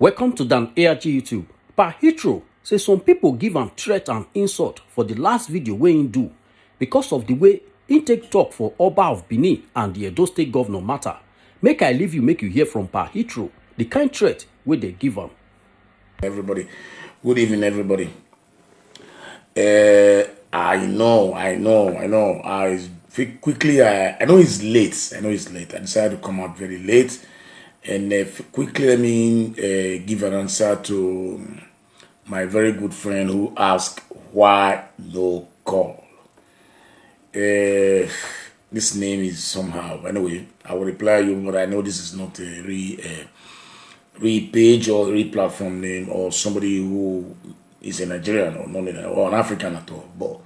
Welcome to Dan ARG YouTube. Per Hitro say some people give am threat and insult for the last video wey him do because of the way he take talk for Oba of Benin and the Edo State governor matter. Make I leave you make you hear from Per Hitro the kind threat wey they give am. Everybody, good evening, everybody. I know. I know it's late. I decided to come out very late, and quickly let me give an answer to my very good friend who asked why no call. This name is somehow anyway. I will reply you, but I know this is not a real page or real platform name or somebody who is a Nigerian or an African at all. But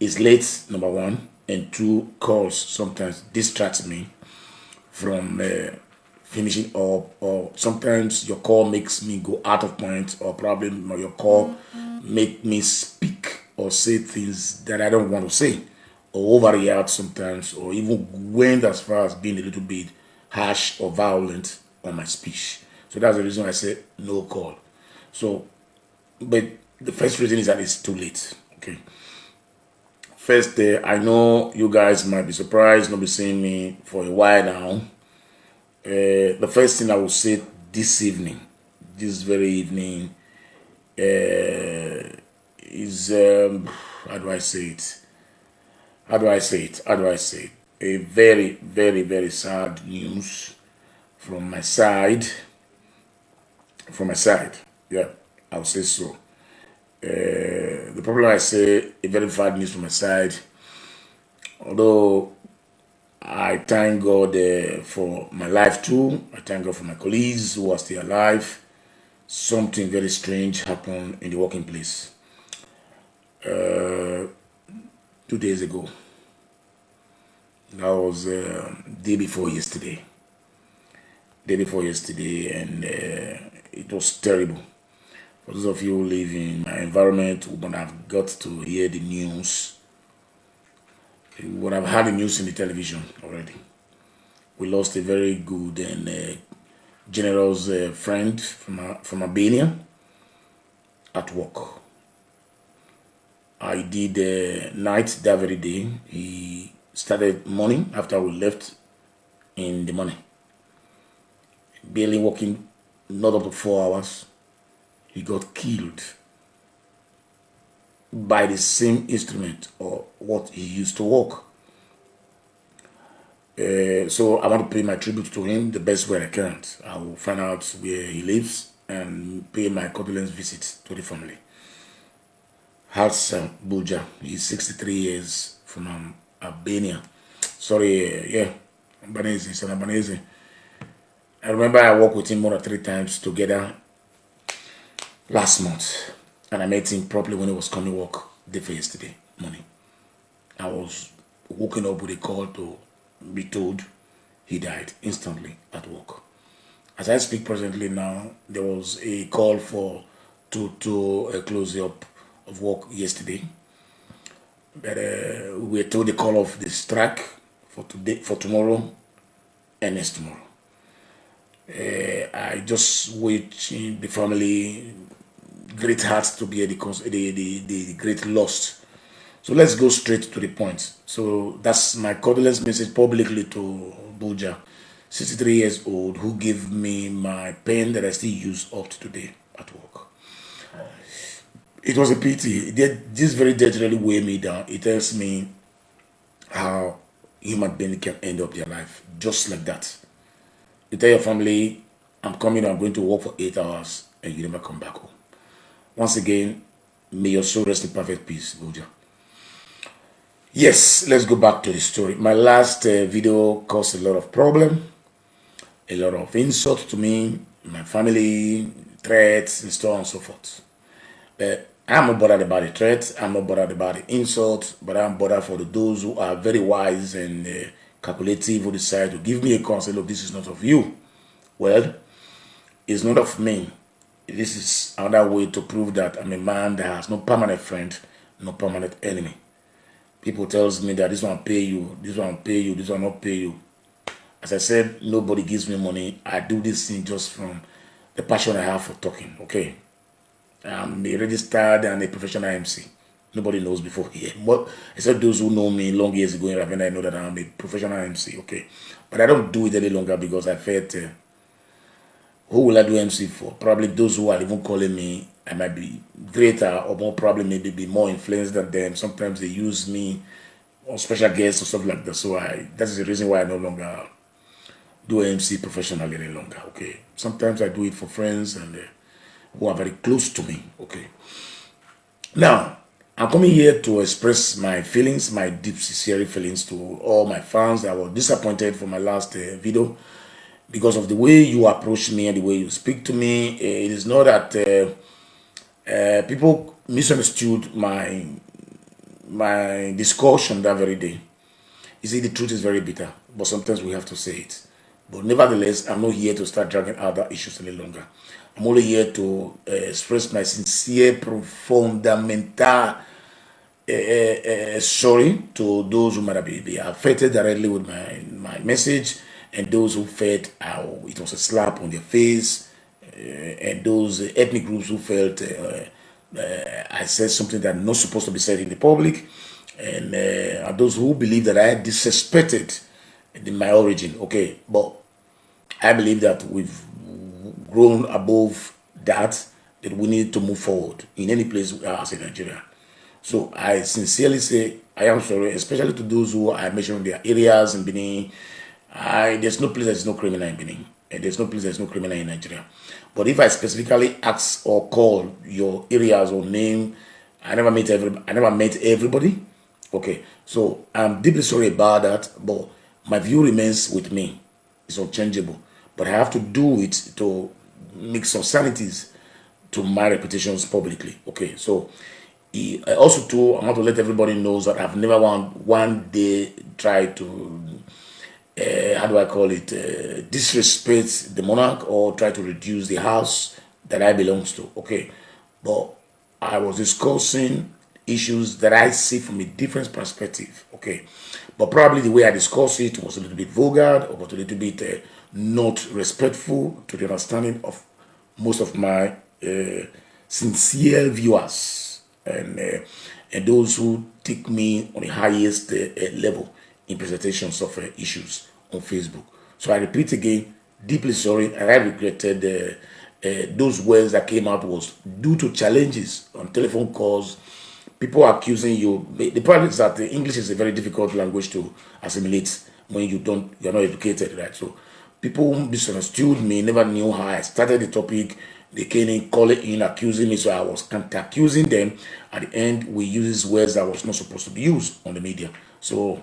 it's late, number one, and two, calls sometimes distract me from finishing up, or sometimes your call makes me go out of point, or probably your call make me speak or say things that I don't want to say, or overreact sometimes, or even went as far as being a little bit harsh or violent on my speech. So that's the reason I said no call. So, but the first reason is that it's too late. Okay. First, I know you guys might be surprised not be seeing me for a while now. The first thing I will say this very evening, is how do I say it? A very, very, very sad news from my side. Yeah, I'll say so. The problem I say a very bad news from my side, although I thank God for my life too. I thank God for my colleagues who are still alive. Something very strange happened in the working place 2 days ago. That was day before yesterday, and it was terrible. For those of you who live in my environment, who would have got to hear the news, you would have had the news in the television already. We lost a very good and generous friend from Albania at work. I did night that very day. He started morning after we left in the morning. Barely working, not up to 4 hours. He got killed by the same instrument or what he used to work. So I want to pay my tribute to him the best way I can. I will find out where he lives and pay my condolence visit to the family. Hassan Buja, he's 63 years from Albania. Sorry, Albanese, he's an Albanese. I remember I worked with him more than 3 times together last month, and I met him properly when he was coming to work day for yesterday morning. I was woken up with a call to be told he died instantly at work. As I speak presently now, there was a call to a close up of work yesterday. But we were told the call of the strike for tomorrow and next tomorrow. I just wish the family great hearts to bear the great loss. So let's go straight to the point. So that's my condolence message publicly to Buja, 63 years old, who gave me my pen that I still use up to today at work. It was a pity. This very death really weighed me down. It tells me how human beings can end up their life just like that. You tell your family, I'm going to work for 8 hours, and you never come back home. Once again, may your soul rest in perfect peace, Buja. Yes, let's go back to the story. My last video caused a lot of problem, a lot of insult to me, my family, threats, and so on and so forth. But I'm not bothered about the threats, I'm not bothered about the insult, but I'm bothered for those who are very wise and calculative, who decide to give me a call and say, look, this is not of you. Well, it's not of me. This is another way to prove that I'm a man that has no permanent friend, no permanent enemy. People tells me that this one pay you, this one pay you, this one not pay you. As I said, nobody gives me money. I do this thing just from the passion I have for talking. Okay, I'm a registered and a professional MC. Nobody knows before here, but except those who know me long years ago in Ravenna, I know that I'm a professional MC. Okay, but I don't do it any longer because I felt who will I do MC for? Probably those who are even calling me. I might be greater or more, probably maybe be more influenced than them. Sometimes they use me or special guests or stuff like that. So that's the reason why I no longer do MC professionally any longer. Okay, sometimes I do it for friends and who are very close to me. Okay, now I'm coming here to express my feelings, my deep, sincere feelings to all my fans that were disappointed for my last video because of the way you approach me and the way you speak to me. It is not that people misunderstood my discussion that very day. You see, the truth is very bitter, but sometimes we have to say it. But nevertheless, I'm not here to start dragging other issues any longer. I'm only here to express my sincere, fundamental sorry to those who might be affected directly with my message, and those who felt it was a slap on their face, and those ethnic groups who felt I said something that not supposed to be said in the public, and those who believe that I disrespected my origin. Okay, but I believe that we've grown above that we need to move forward in any place we are as a Nigerian. So I sincerely say I am sorry, especially to those who I mentioned their areas in Benin. There's no place there's no criminal in Benin, and there's no place there's no criminal in Nigeria. But if I specifically ask or call your areas or name, I never met everybody. Okay, so I'm deeply sorry about that, but my view remains with me. It's unchangeable. But I have to do it to make some sanities to my reputations publicly. Okay, so also too, I want to let everybody know that I've never one day tried to how do I call it, disrespect the monarch or try to reduce the house that I belongs to. Okay, but I was discussing issues that I see from a different perspective. Okay, but probably the way I discussed it was a little bit vulgar or was a little bit not respectful to the understanding of most of my sincere viewers and those who take me on the highest level in presentations of issues on Facebook. So I repeat again, deeply sorry, and I regretted those words that came out was due to challenges on telephone calls, people accusing you. The problem is that the English is a very difficult language to assimilate when you're not educated, right? So people who misunderstood me, never knew how I started the topic. They came in, calling in, accusing me, so I was counter-accusing them. At the end, we use words that was not supposed to be used on the media. So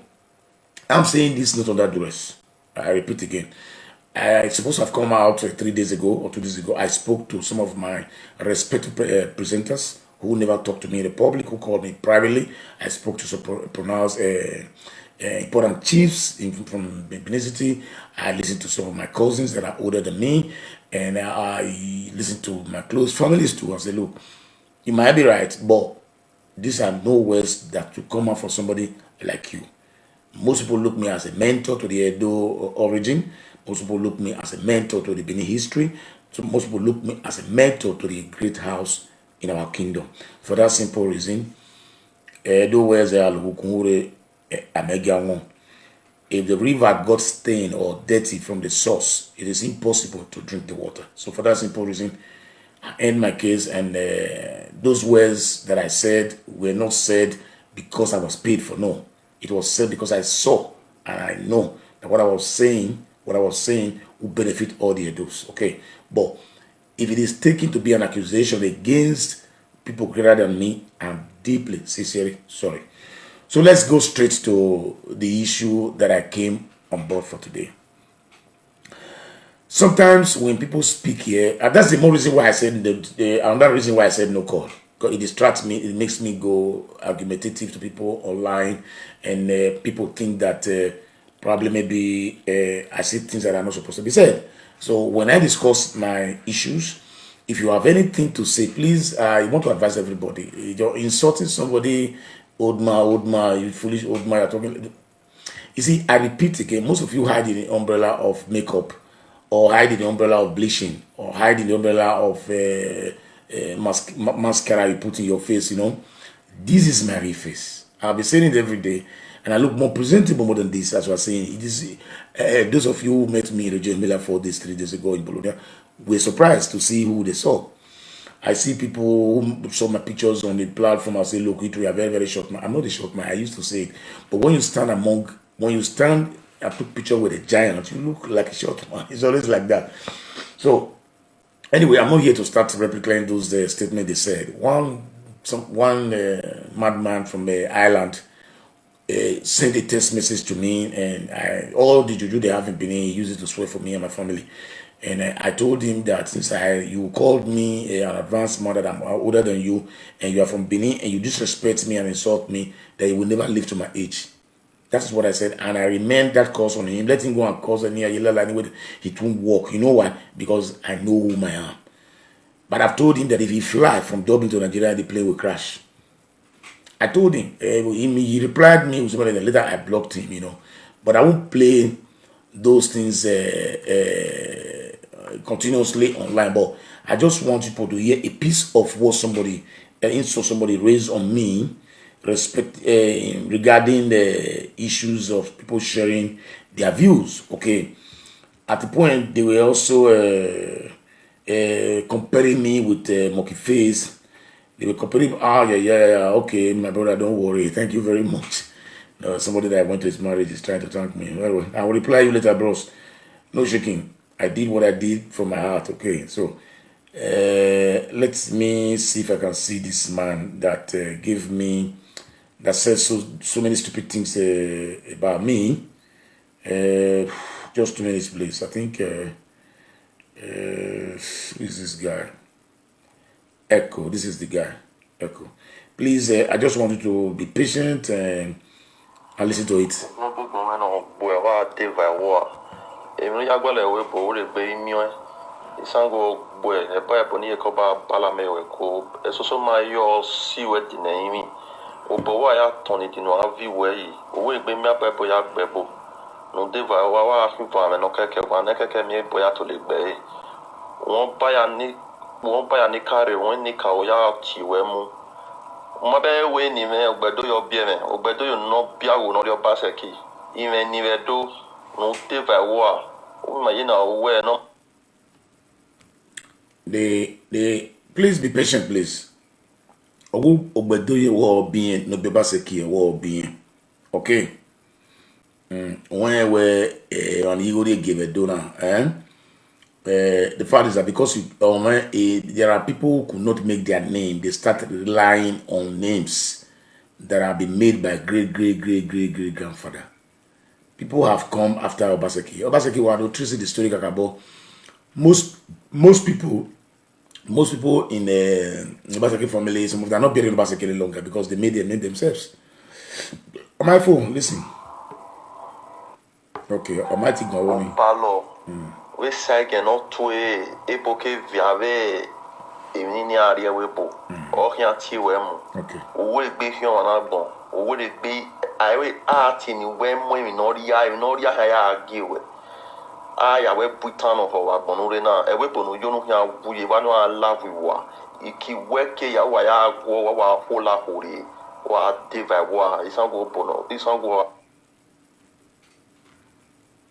I'm saying this not under duress. I repeat again. It's supposed to have come out 3 days ago or 2 days ago. I spoke to some of my respected presenters who never talked to me in the public, who called me privately. I spoke to some pronounced important chiefs from Benin City. I listened to some of my cousins that are older than me, and I listened to my close families too. I said, look, you might be right, but these are no words that will come out for somebody like you. Most people look me as a mentor to the Edo origin. Most people look me as a mentor to the Benin history. So most people look me as a mentor to the great house in our kingdom. For that simple reason, Edo wears if the river got stained or dirty from the source, it is impossible to drink the water. So for that simple reason, I end my case, and those words that I said were not said because I was paid for. No, it was said because I saw and I know that what I was saying will benefit all the Edos. Okay, but if it is taken to be an accusation against people greater than me, I'm deeply, sincerely sorry. So let's go straight to the issue that I came on board for today. Sometimes when people speak here, and that's the more reason why I said another reason why I said no call, because it distracts me. It makes me go argumentative to people online, and people think that probably maybe I say things that are not supposed to be said. So when I discuss my issues, if you have anything to say, please, I want to advise everybody. You're insulting somebody, old man, you foolish old man, you're talking. You see, I repeat again, most of you hide in the umbrella of makeup, or hide in the umbrella of bleaching, or hide in the umbrella of mascara you put in your face, you know. This is my real face. I'll be saying it every day, and I look more presentable more than this, as I was saying. It is those of you who met me in Regina Miller 4 days, 3 days ago in Bologna were surprised to see who they saw. I see people who saw my pictures on the platform. I say, look, you are very, very short man. I'm not a short man. I used to say it. But when you stand I took picture with a giant, you look like a short man. It's always like that. So, anyway, I'm not here to start replicating those statements they said. One madman from the island sent a text message to me, and all the juju they haven't been in, he used it to swear for me and my family. And I told him that since you called me an advanced man, that I'm older than you, and you are from Benin, and you disrespect me and insult me, that you will never live to my age. That is what I said, and I remained that course on him. Let him go and cause a near anyway. It won't work. You know why? Because I know who I am. But I've told him that if he fly from Dublin to Nigeria, the plane will crash. I told him. He replied me. Later I blocked him. You know, but I won't play those things continuously online. But I just want people to hear a piece of what somebody raised on me. Regarding the issues of people sharing their views. Okay, at the point they were also comparing me with Monkey Face. They were comparing, okay, my brother, don't worry, thank you very much. Somebody that I went to his marriage is trying to thank me. Well, I will reply you later, bros. No shaking. I did what I did from my heart. Okay, so let me see if I can see this man that gave me. That says so many stupid things about me. Just 2 minutes, please. I think who is this guy? Echo. This is the guy. Echo. Please, I just want you to be patient and listen to it. Obowa ya toni dino avi wei owe gbe mi apepo ya gbebo no deva wa hipo ame no keke wa ne keke mi ebo ya to le gbe won ba ya ni kare won ni ka o ya ti we mu mo be we ni me ogbedo yo bie me ogbedo yo no bia wo no ri oba seki ime ni we do no deva wa o ma yina we no. Please be patient, please. Ogbedoye wo bien no beba seki wo bien. Okay. When we on Igori give dona, the fact is that because there are people who could not make their name, they start relying on names that have been made by great grandfather. People have come after Obaseki. Obaseki was trace the story kakabo. Most people in the Obaseki family, some of them are not bearing Obaseki any longer because they made their name themselves. On my phone, listen. Okay, on my thing, we say que no tue epoke viave emini aria webo o hian ti we mu okay we gbe hian na gbon we le gbe awe ati ni we mo mi no ria ha ya giwe aya we putan of wa gbon re na e we bonu yo no hian buye wa no ala wa iki weke ya wa ya gwo wa hola hori wa deva wa isango bono isango.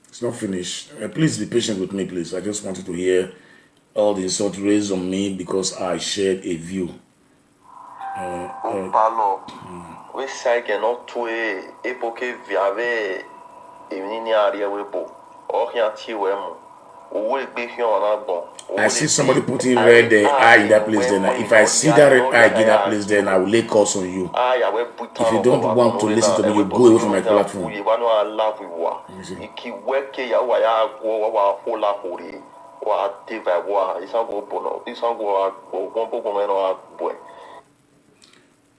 It's not finished. Please be patient with me, please. I just wanted to hear all the insult raised on me because I shared a view. We say que no tue epoke viave emini aria webo o hian ti we mu we gbe hian na gbon. I see somebody putting red eye in that place then. If I see that red eye in that place then I will lay curse on you. If you don't want to listen to me, you go away from my platform.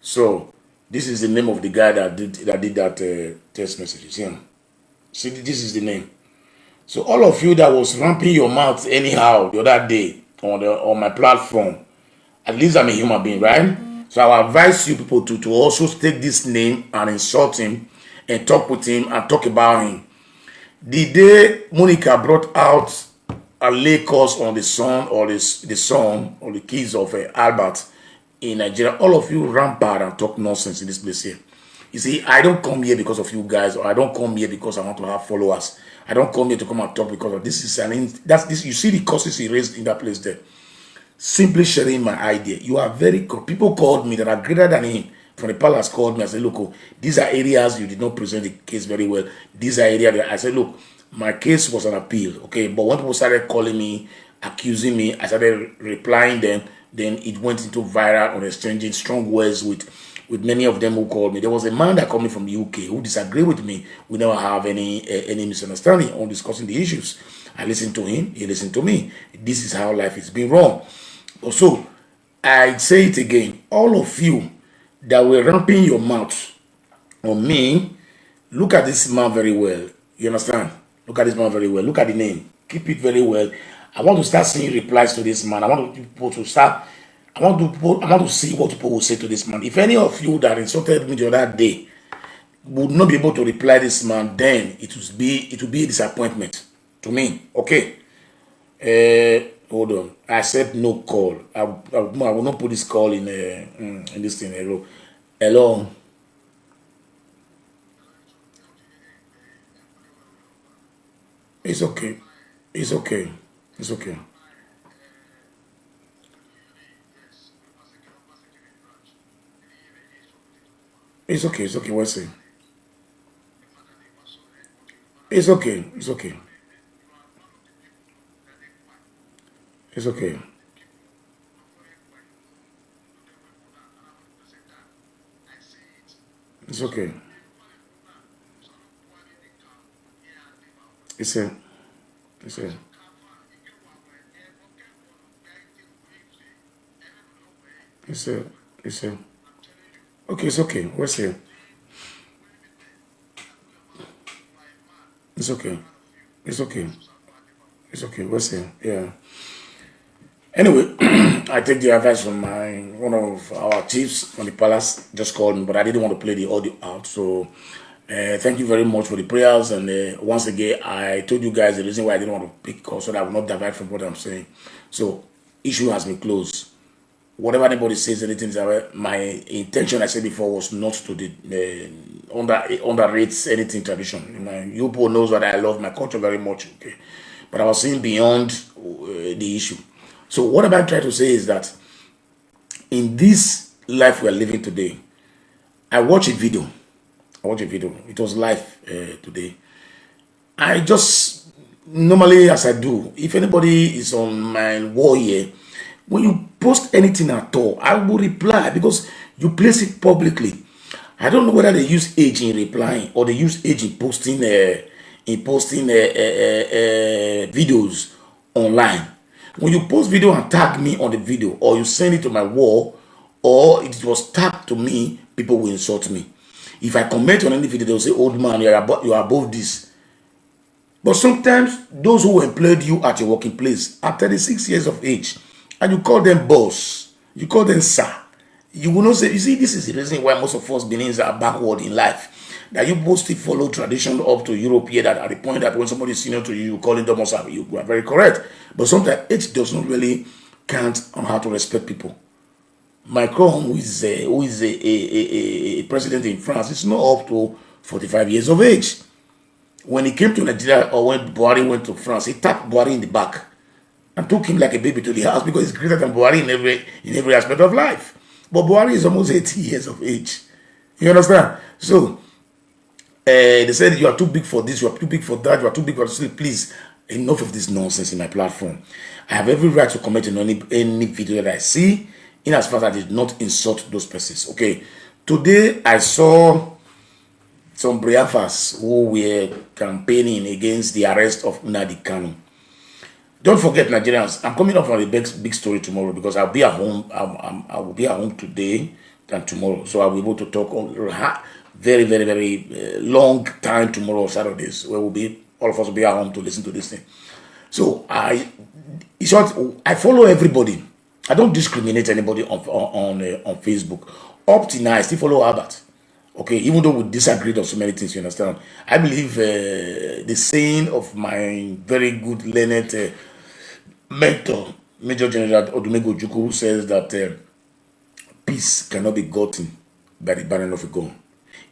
So this is the name of the guy that did that text message. See, this is the name. So all of you that was ramping your mouth anyhow the other day on my platform, at least I'm a human being, right? So I advise you people to also take this name and insult him and talk with him and talk about him. The day Monica brought out lay curse on the son or the son or the kids of Albert in Nigeria, all of you rampart and talk nonsense in this place here. You see, I don't come here because of you guys, or I don't come here because I want to have followers. I don't come here to come and talk because of this. That's this. You see the curses he raised in that place there. Simply sharing my idea. You are very good. People called me that are greater than him from the palace, called me and said, look, oh, these are areas you did not present the case very well. These are areas that I said, look, my case was an appeal, okay? But when people started calling me, accusing me, I started replying them. Then it went into viral on exchanging strong words with many of them who called me. There was a man that called me from the UK who disagreed with me. We never have any misunderstanding on discussing the issues. I listened to him, he listened to me. This is how life is being run. So I say it again, all of you that were ramping your mouth on me, look at this man very well. You understand? Look at this man very well. Look at the name. Keep it very well. I want to start seeing replies to this man. I want people to start. I want to see what people will say to this man. If any of you that insulted me the other day would not be able to reply this man, then it will be a disappointment to me. Okay. Hold on. I said no call. I will not put this call in this thing. Hello. Hello. It's okay. It's okay. It's okay. It's okay. It's okay. We'll see. It's okay. It's okay. It's okay. It's okay. It's a. It's a. It's a. It's a. Okay, it's okay. We'll see. It's okay. It's okay. It's okay. We'll see. Yeah. Anyway, I take the advice from one of our chiefs from the palace. Just called me, but I didn't want to play the audio out. So, thank you very much for the prayers. And once again, I told you guys the reason why I didn't want to pick calls so that I will not divide from what I'm saying. So, issue has been closed. Whatever anybody says, anything, my intention, I said before, was not to underrate anything tradition. You people knows that I love my culture very much, okay? But I was seeing beyond the issue. So what I'm trying to say is that in this life we are living today, I watched a video. It was live today. I just, normally as I do, if anybody is on my wall here, when you post anything at all, I will reply because you place it publicly. I don't know whether they use age in replying or they use age in posting videos online. When you post video and tag me on the video, or you send it to my wall, or it was tagged to me, people will insult me. If I comment on any video, they'll say, old man, you are above this. But sometimes those who employed you at your working place are 36 years of age, and you call them boss, you call them sir. You will not say, you see, this is the reason why most of us Benin's are backward in life. That you mostly follow tradition up to Europe here, that at the point that when somebody is senior to you, you call him the most, you are very correct. But sometimes age does not really count on how to respect people. Macron, who is a president in France, is not up to 45 years of age. When he came to Nigeria, or when Buhari went to France, he tapped Buhari in the back and took him like a baby to the house because he's greater than Buhari in every aspect of life. But Buhari is almost 80 years of age. You understand? So, they said, you are too big for this, you are too big for that, you are too big for this. Please, enough of this nonsense in my platform. I have every right to comment on any video that I see, in as far as I did not insult those persons. Okay. Today, I saw some Biafras who were campaigning against the arrest of Nnamdi Kanu. Don't forget, Nigerians, I'm coming up on a big story tomorrow because I'll be at home. I will be at home today than tomorrow. So I'll be able to talk very, very, very long time tomorrow, Saturdays, where all of us will be at home to listen to this thing. So I follow everybody. I don't discriminate anybody on Facebook. Up to now, I still follow Albert. Okay, even though we disagreed on so many things, you understand. I believe the saying of my very good learned mentor, Major General Odumego Ojukwu, says that peace cannot be gotten by the burning of a gun.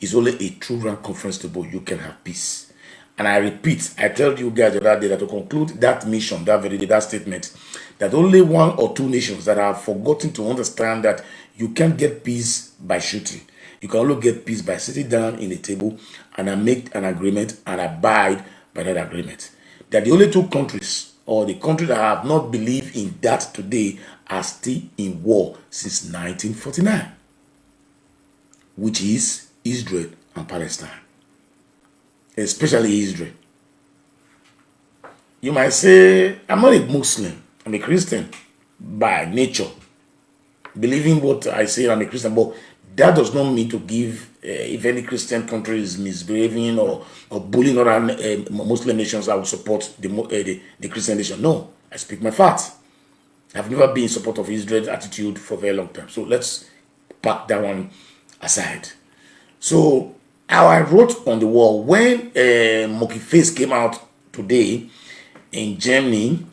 It's only a true rank conference table you can have peace. And I repeat, I told you guys the other day that to conclude that mission, that very day, that statement, that only one or two nations that have forgotten to understand that you can't get peace by shooting. You can only get peace by sitting down in a table and make an agreement and abide by that agreement. That the only two countries, or the countries that have not believed in that today, are still in war since 1949, which is Israel and Palestine, especially Israel. You might say, I'm not a Muslim, I'm a Christian by nature. Believing what I say, I'm a Christian, but that does not mean to give, if any Christian country is misbehaving or bullying other Muslim nations, I will support the Christian nation. No, I speak my facts. I've never been in support of Israel's attitude for a very long time. So let's pack that one aside. So how I wrote on the wall, when Monkey Face came out today in Germany,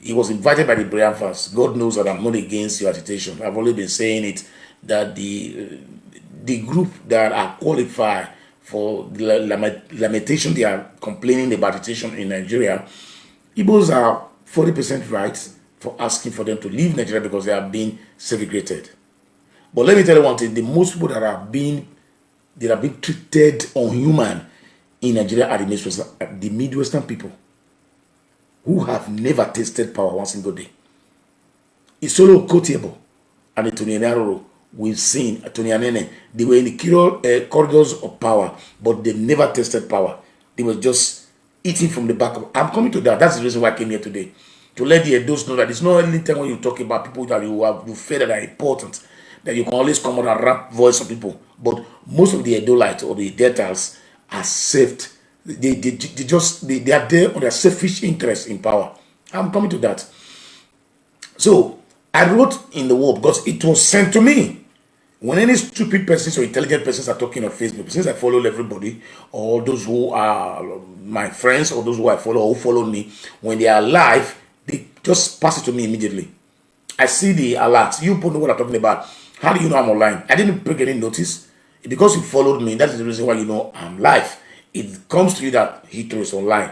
he was invited by the Biafrans. God knows that I'm not against your agitation. I've always been saying it, that the group that are qualified for the lamentation, they are complaining about agitation in Nigeria, Igbos are 40% right for asking for them to leave Nigeria because they are being segregated. But let me tell you one thing, the most people that are being treated unhuman in Nigeria are the Midwestern people who have never tasted power one single day. Isolo Kotiebo and Tony Naroro, we've seen Tony Anene, they were in the corridors of power, but they never tasted power. They were just eating from the back of. I'm coming to that. That's the reason why I came here today. To let the Edos know that it's not only time when you talk about people that you feel that are important, that you can always come out and rap voice of people. But most of the Edolites or the Deltas are saved. They are there on their selfish interest in power. I'm coming to that. So I wrote in the wall because it was sent to me. When any stupid persons or intelligent persons are talking on Facebook, since I follow everybody, or those who are my friends, or those who I follow or who follow me, when they are live, they just pass it to me immediately. I see the alerts. You people know what I'm talking about. How do you know I'm online? I didn't bring any notice. Because you followed me, that is the reason why you know I'm live. It comes to you that Hitler is online.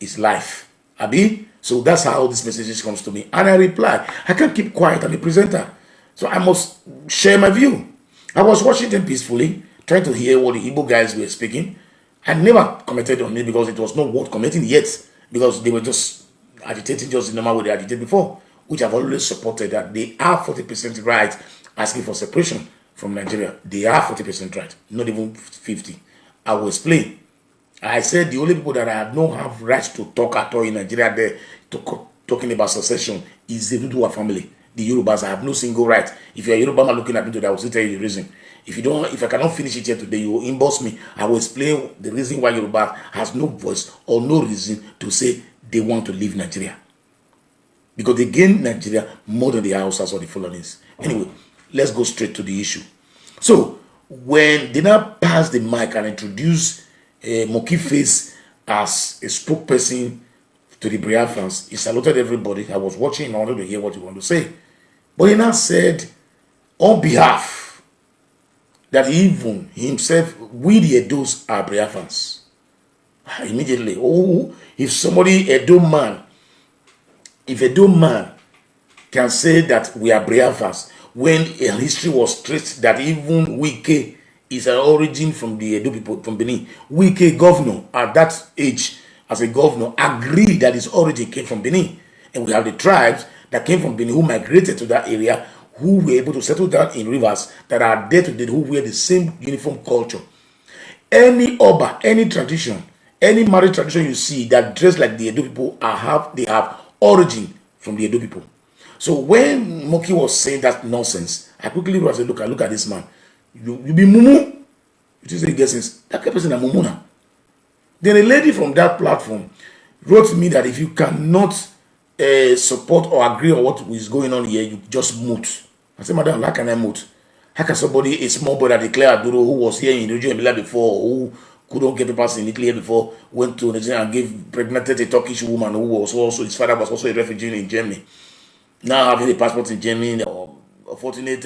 It's live. Abi? So that's how this message comes to me. And I reply. I can't keep quiet. I'm a presenter. So I must share my view. I was watching them peacefully, trying to hear what the Igbo guys were speaking. I never commented on it because it was not worth commenting yet. Because they were just agitating just the normal way they agitated before. Which I've always supported, that they are 40% right asking for separation from Nigeria. They are 40% right, not even 50. I will explain. I said the only people that I don't have rights to talk at all in Nigeria there talking about secession is the Duduwa family, the Yorubas. I have no single right. If you're a Yoruba man looking at me today, I will still tell you the reason. If I cannot finish it here today, you will inbox me. I will explain the reason why Yoruba has no voice or no reason to say they want to leave Nigeria. Because they gain Nigeria more than the Hausas or the Fulanis. Anyway, let's go straight to the issue. So, when they now passed the mic and introduced Monkey Face as a spokesperson to the Biafrans, he saluted everybody. I was watching, I wanted to hear what he wanted to say. But he now said, on behalf, that even himself, we the Edos are Biafrans. Immediately, if somebody, Edo man, if a Edo man can say that we are Biafrans, when a history was traced that even Wike is an origin from the Edo people from Benin. Wike governor at that age, as a governor, agreed that his origin came from Benin. And we have the tribes that came from Benin who migrated to that area, who were able to settle down in rivers that are there today, who wear the same uniform culture. Any Oba, any tradition, any marriage tradition you see that dress like the Edo people they have origin from the Edo people. So when Monkey was saying that nonsense, I quickly was look at this man. You be mumu. You say guessings. That person is mumu now. Then a lady from that platform wrote to me that if you cannot support or agree on what is going on here, you just mute. I said, Madam, how can I mute? How can somebody, a small boy that declared Aduro, who was here in Region Emila before, who couldn't get papers in Italy before, went to Nigeria and impregnated a Turkish woman who was also, his father was also a refugee in Germany. Now having a passport in Germany, a fortunate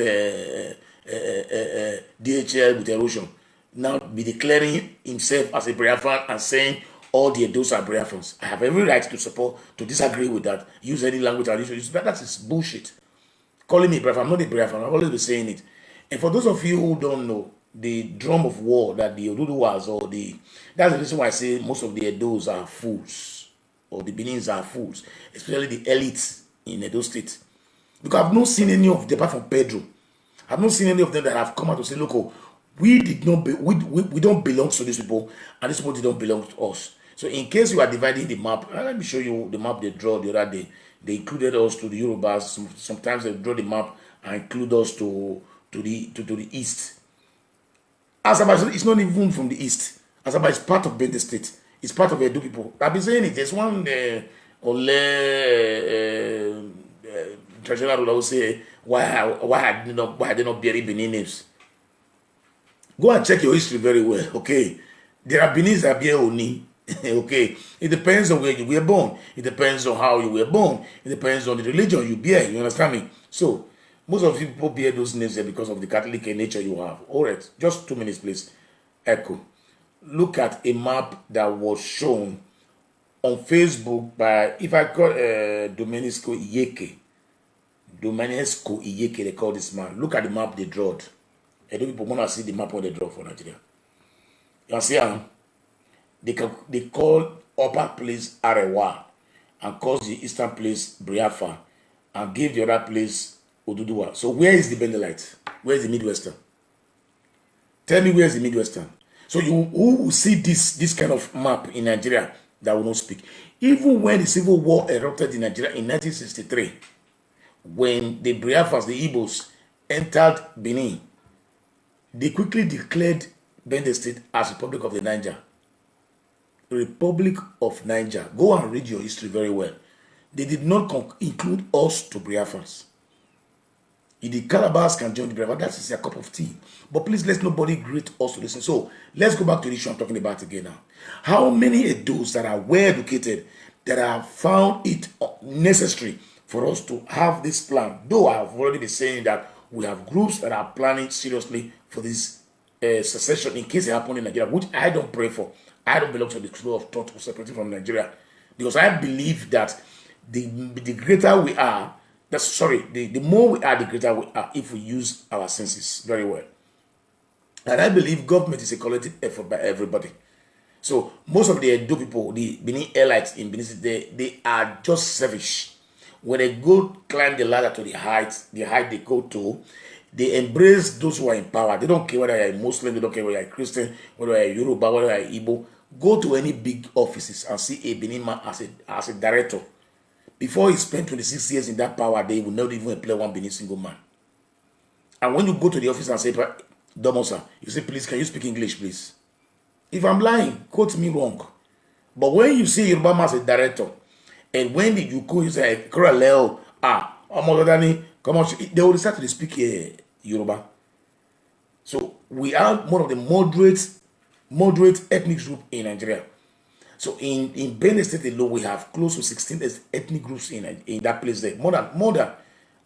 DHL with erosion, now be declaring himself as a Biafran and saying all the Edos are Biafrans. I have every right to support, to disagree with that, use any language I use, but that is bullshit. Calling me Biafran, I'm not a Biafran, I've always been saying it. And for those of you who don't know, the drum of war that the Oduduwas or that's the reason why I say most of the Edos are fools, or the Benins are fools, especially the elites in Edo State. Because I've not seen any of them, apart from Pedro, I've not seen any of them that have come out to say, look, oh, we don't belong to these people, and these people don't belong to us. So in case you are dividing the map, let me show you the map they draw the other day. They included us to the Yorubas. Sometimes they draw the map and include us to the east. Asaba is not even from the east. Asaba is part of Bende State. It's part of Edo people. I've been saying it. There's one traditional ruler who say why they not bury Benin names. Go and check your history very well. Okay, there are Benins that bear Oni. Okay, it depends on where you were born. It depends on how you were born. It depends on the religion you bear. You understand me? So most of you people bear those names there because of the Catholic nature you have. All right, just 2 minutes, please. Echo. Look at a map that was shown on Facebook by, if I call Domenisco Iyeke. Domenisco Iyeke, they call this man. Look at the map they drawed. I don't people want to see the map what they draw for Nigeria. You see, they call upper place Arewa and call the eastern place Biafra and give the other place Oduduwa. So where is the Benelite? Where is the Midwestern? Tell me where is the Midwestern? So who will see this kind of map in Nigeria that will not speak? Even when the civil war erupted in Nigeria in 1963, when the Biafras, the Igbos, entered Benin, they quickly declared Bende State as Republic of the Niger. Republic of Niger. Go and read your history very well. They did not include us to Biafrans. If the Calabas can join the Biafra, that is a cup of tea. But please, let nobody greet us to listen. So let's go back to the issue I'm talking about again now. How many Edos that are well educated that have found it necessary for us to have this plan? Though I have already been saying that we have groups that are planning seriously for this secession in case it happens in Nigeria, which I don't pray for. I don't belong to the school of thought of separating from Nigeria, because I believe that the greater we are, the more we are, the greater we are if we use our senses very well. And I believe government is a collective effort by everybody. So most of the Edo people, the Benin elites in Benin City, they are just selfish. When they go climb the ladder to the height they go to, they embrace those who are in power. They don't care whether you're a Muslim, they don't care whether you're a Christian, whether you're a Yoruba, whether you're Igbo. Go to any big offices and see a Benin man as a director. Before he spent 26 years in that power, they will not even employ one Benin single man. And when you go to the office and say, Domosa, you say, please, can you speak English, please? If I'm lying, quote me wrong. But when you see Yoruba man as a director, and when you go, you say, Koraleo, come on, they will start to speak Yoruba. So we are one of the moderate ethnic group in Nigeria. So in Benin State alone, we have close to 16 ethnic groups in that place there. More than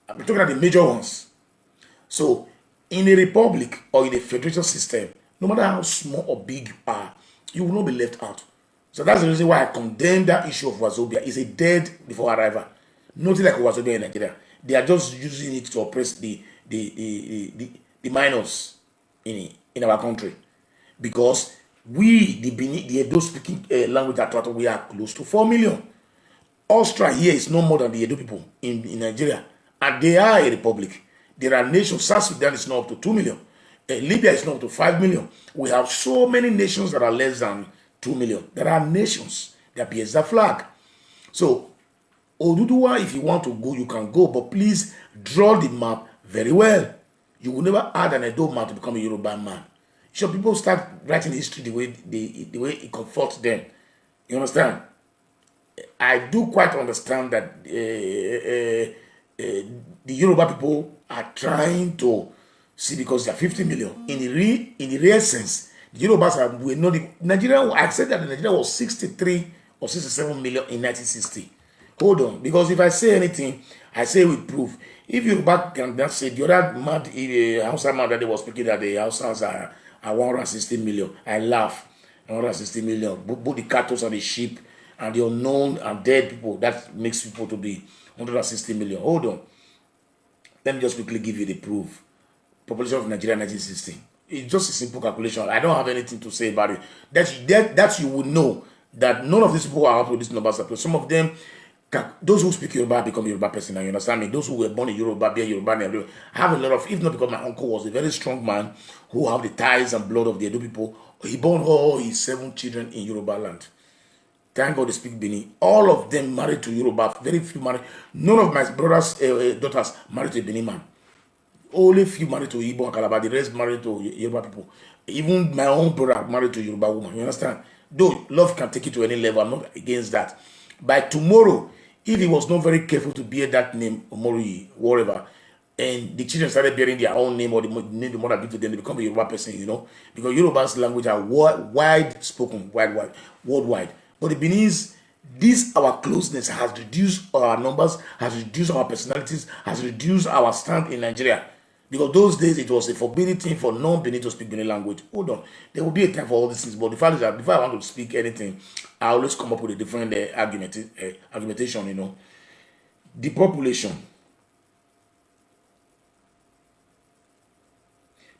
I'm talking about the major ones. So in a republic or in a federation system, no matter how small or big you are, you will not be left out. So that's the reason why I condemn that issue of Wazobia. It's a dead before arrival. Nothing like Wazobia in Nigeria. They are just using it to oppress the minors in our country. Because we, the Edo speaking language that we are close to 4 million. Austria here is no more than the Edo people in Nigeria. And they are a republic. There are nations, South Sudan is not up to 2 million. Libya is not up to 5 million. We have so many nations that are less than 2 million. There are nations that bears the flag. So, Oduduwa, if you want to go, you can go. But please draw the map very well. You will never add an Edo man to become a Yoruba man. So people start writing history the way it comforts them. You understand? I do quite understand that the Yoruba people are trying to see, because they are 50 million. In the real sense, The Yorubas were not the Nigeria. I said that Nigeria was 63 or 67 million in 1960. Hold on, because if I say anything, I say with proof. If Yoruba can just say the other mad Hausa man that they was speaking that the Hausas are 160 million, I laugh. 160 million, both the cattle and the sheep and the unknown and dead people, that makes people to be 160 million. Hold on. Let me just quickly give you the proof. Population of Nigeria 1960. It's just a simple calculation. I don't have anything to say about it. That you would know that none of these people are up with these numbers. Some of them, those who speak Yoruba become Yoruba person. You understand me? Those who were born in Yoruba, be Yoruba, I have a lot of, if not because my uncle was a very strong man who have the ties and blood of the Edo people, he born all his 7 children in Yoruba land. Thank God they speak Bini. All of them married to Yoruba. Very few married. None of my brothers' daughters married to a Bini man. Only few married to Igbo and Calabar. The rest married to Yoruba people. Even my own brother married to Yoruba woman. You understand? Though love can take it to any level, I'm not against that. By tomorrow, if he was not very careful to bear that name, Omori, whatever, and the children started bearing their own name or the name the mother gave to them, they become a Yoruba person, you know, because Yoruba's language are wide spoken, worldwide. But the Beninese, this our closeness has reduced our numbers, has reduced our personalities, has reduced our stand in Nigeria. Because those days it was a forbidden thing for non-Benin to speak Benin language. Hold on, there will be a time for all these things. But the fact is that before I want to speak anything, I always come up with a different argumentation. You know, the population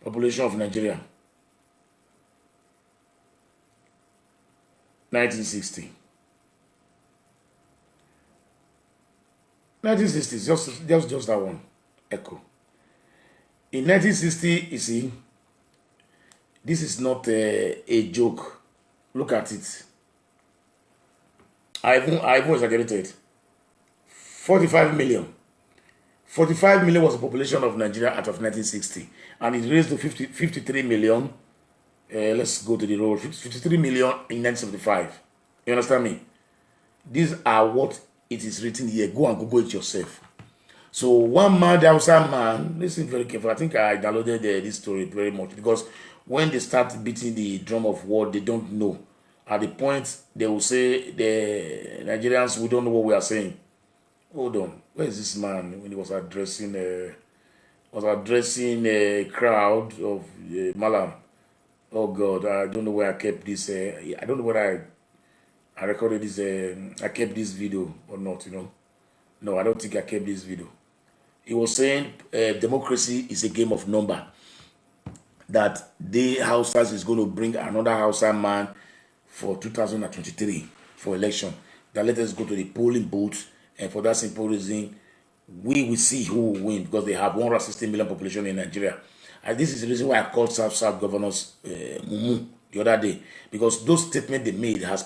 of Nigeria, 1960. 1960, just that one echo. In 1960, you see, this is not a joke. Look at it. I even exaggerated. 45 million. 45 million was the population of Nigeria out of 1960. And it raised to 53 million. Let's go to the road. 53 million in 1975. You understand me? These are what it is written here. Go and Google it yourself. So one mad Hausa man, listen very careful. I think I downloaded this story very much because when they start beating the drum of war, they don't know. At the point they will say the Nigerians, we don't know what we are saying. Hold on, where is this man when he was addressing a crowd of Malam? Oh God, I don't know where I kept this. I don't know whether I recorded this. I kept this video or not. You know, no, I don't think I kept this video. He was saying democracy is a game of number. That the Hausas is going to bring another Hausa man for 2023 for election. That let us go to the polling booth, and for that simple reason, we will see who will win because they have 160 million population in Nigeria. And this is the reason why I called South governors Mumu the other day, because those statements they made has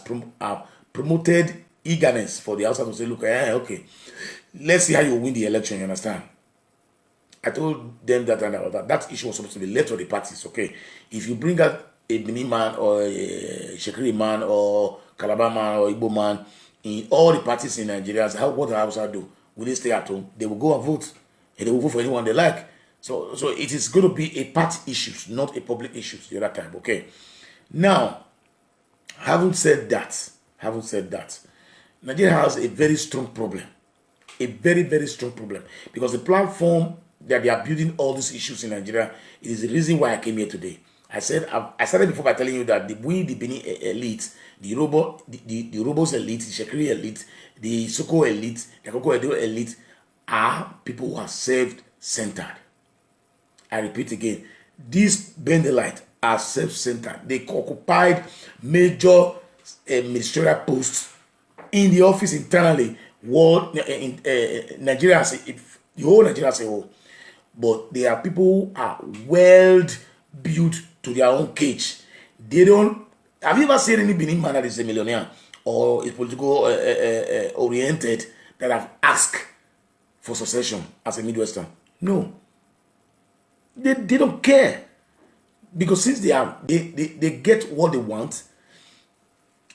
promoted eagerness for the Hausa to say, look, okay, let's see how you win the election, you understand? I told them that issue was supposed to be left to the parties, okay? If you bring out a Benin man or a Shekiri man or Calabar man or Igbo man in all the parties in Nigeria, what the Hausa do? Will they stay at home? They will go and vote, and they will vote for anyone they like. So it is going to be a party issue, not a public issue the other time, okay? Now, having said that, Nigeria has a very strong problem. A very, very strong problem. Because the platform that they are building all these issues in Nigeria, it is the reason why I came here today. I started before by telling you that the Benin elite, the Urhobos elite, the Shekiri elite, the Soko elite, the Akoko Edo elite are people who are self-centered. I repeat again, these Bendelite are self-centered. They occupied major ministerial posts in the office internally. Nigeria as the whole Nigeria as a whole, but there are people who are well built to their own cage. They don't. Have you ever seen any Benin man that is a millionaire or is political oriented that have asked for succession as a Midwestern? No. They don't care, because since they get what they want,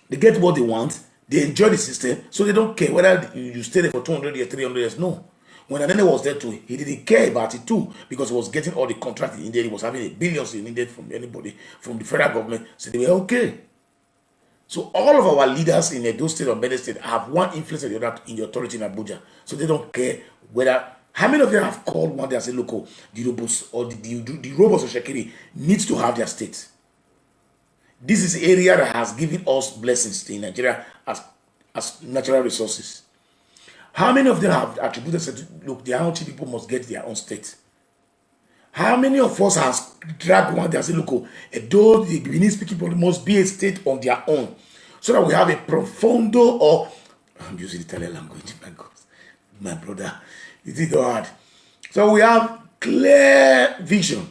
they enjoy the system, so they don't care whether you stay there for 200 years, 300 years. No. When Anene was there too, he didn't care about it too, because he was getting all the contracts he needed. He was having the billions he needed from anybody, from the federal government. So they were okay. So all of our leaders in Edo State or Benin State have one influence or the other in the authority in Abuja. So they don't care whether. How many of them have called one day and said, look, oh, the robots or the robots of Shekiri needs to have their state. This is the area that has given us blessings in Nigeria as natural resources. How many of them have attributed, said, look, the Auntie people must get their own state? How many of us has dragged one day and said, look, oh, though the Benin speaking people must be a state on their own, so that we have a profondo, or I'm using the Italian language, my God, my brother, it is hard. So we have clear vision.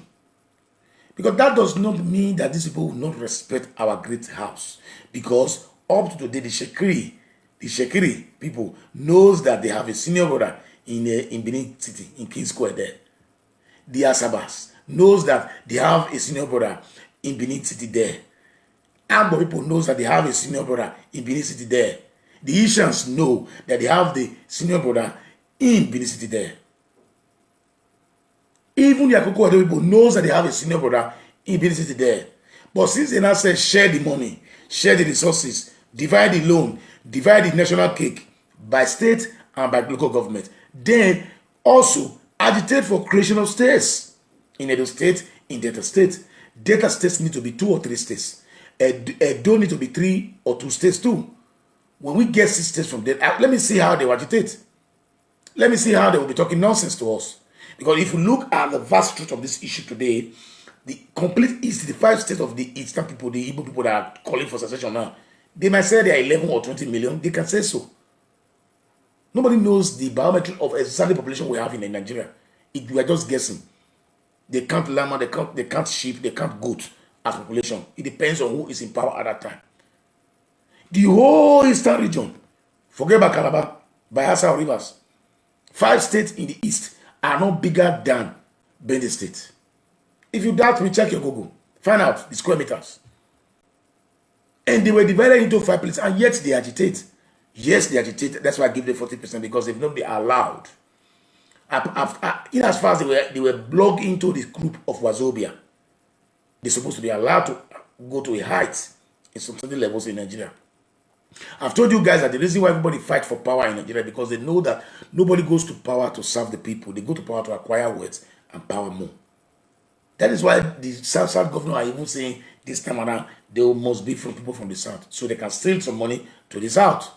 Because that does not mean that these people will not respect our great house. Because up to today, the Shekiri people knows that they have a senior brother in Benin City, in King Square there. The Asabas knows that they have a senior brother in Benin City there. Agbo people knows that they have a senior brother in Benin City there. The Ishans know that they have the senior brother in Benin City there. Even the Akoko people knows that they have a senior brother in Benin City there. But since they now say share the money, share the resources, divide the loan, divide the national cake by state and by local government, then also agitate for creation of states. In Edo State, in Delta State. Delta states need to be 2 or 3 states. Edo need to be 3 or 2 states too. When we get 6 states from there, let me see how they will agitate. Let me see how they will be talking nonsense to us. Because if you look at the vast truth of this issue today, the complete East, the 5 states of the Eastern people, the Igbo people that are calling for secession now, they might say they are 11 or 20 million. They can say so. Nobody knows the biometric of exactly the population we have in Nigeria. We are just guessing. They count llama, they count sheep, they count goat as population. It depends on who is in power at that time. The whole Eastern region, forget about Calabar, Bayelsa or Rivers, 5 states in the East are not bigger than Benin State. If you doubt me, check your Google. Find out the square meters. And they were divided into 5 places, and yet they agitate. Yes, they agitate. That's why I give them 40%, because they've not been allowed. In as far as they were blocked into the group of Wazobia, they're supposed to be allowed to go to a height in some certain levels in Nigeria. I've told you guys that the reason why everybody fights for power in Nigeria, because they know that nobody goes to power to serve the people. They go to power to acquire wealth and power more. That is why the South governor are even saying this time around they must be from people from the South, so they can steal some money to the South.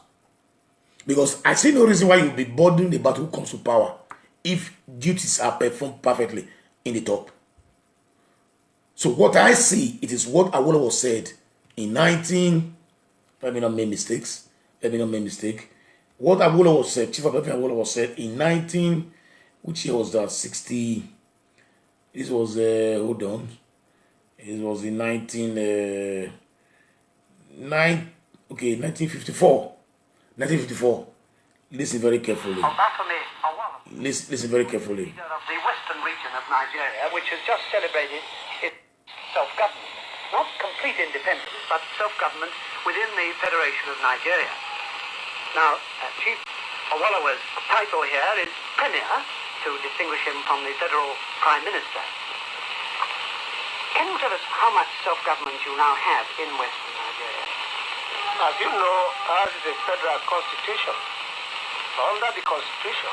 Because I see no reason why you'll be bothering about who comes to power if duties are performed perfectly in the top. So what I see, it is what Awolowo said in 19... Let me not make mistakes. What Awolowo said, Chief of Awolowo said in 19... Which year was that? 60... This was... hold on. It was in 1954. 1954. Listen very carefully. Listen very carefully. Leader of the western region of Nigeria, which has just celebrated its self-government. Not complete independence, but self-government within the Federation of Nigeria. Now, Chief Awolowo's title here is Premier, to distinguish him from the federal Prime Minister. Can you tell us how much self-government you now have in western Nigeria? As you know, ours is a federal constitution. Under the constitution,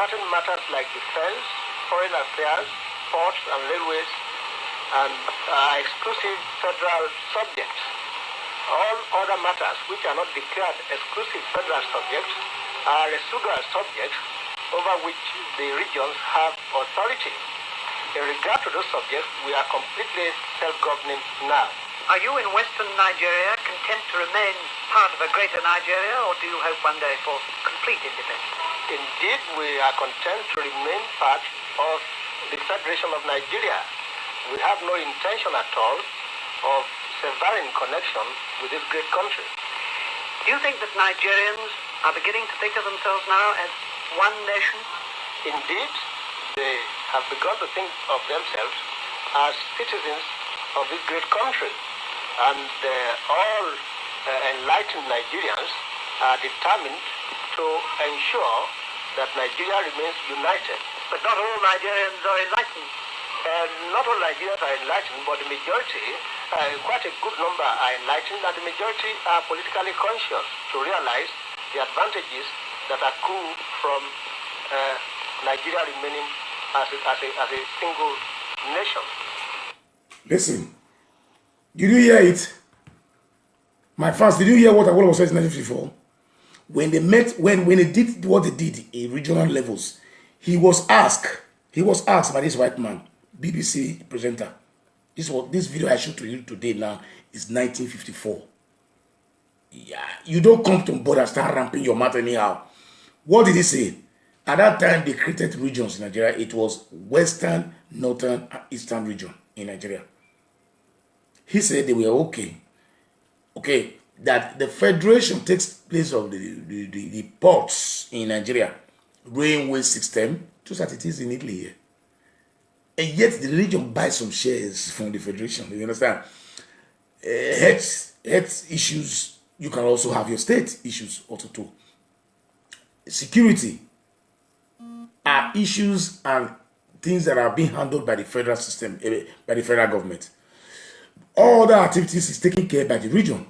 certain matters like defense, foreign affairs, ports and railways and exclusive federal subjects. All other matters which are not declared exclusive federal subjects are residual subjects over which the regions have authority. In regard to those subjects, we are completely self-governing now. Are you in western Nigeria content to remain part of a greater Nigeria, or do you hope one day for complete independence? Indeed, we are content to remain part of the Federation of Nigeria. We have no intention at all of severing connection with this great country. Do you think that Nigerians are beginning to think of themselves now as one nation? Indeed, they have begun to think of themselves as citizens of this great country. And all enlightened Nigerians are determined to ensure that Nigeria remains united. But not all Nigerians are enlightened. Not all Nigerians are enlightened, but the majority, quite a good number, are enlightened, and the majority are politically conscious to realize the advantages that accrue from Nigeria remaining as a single nation. Listen, did you hear it? My fans, did you hear what Awolowo said in 1954? When they met, when they did what they did in regional levels, he was asked by this white man, BBC presenter. This video I showed to you today now is 1954. Yeah, you don't come to board and start ramping your mouth anyhow. What did he say? At that time, they created regions in Nigeria. It was Western, Northern, and Eastern region in Nigeria. He said they were okay, that the federation takes place of the ports in Nigeria, railway system, just as it is in Italy here. And yet the region buys some shares from the federation. You understand? Health issues, you can also have your state issues also too. Security are issues and things that are being handled by the federal system, by the federal government. All the activities is taken care by the region.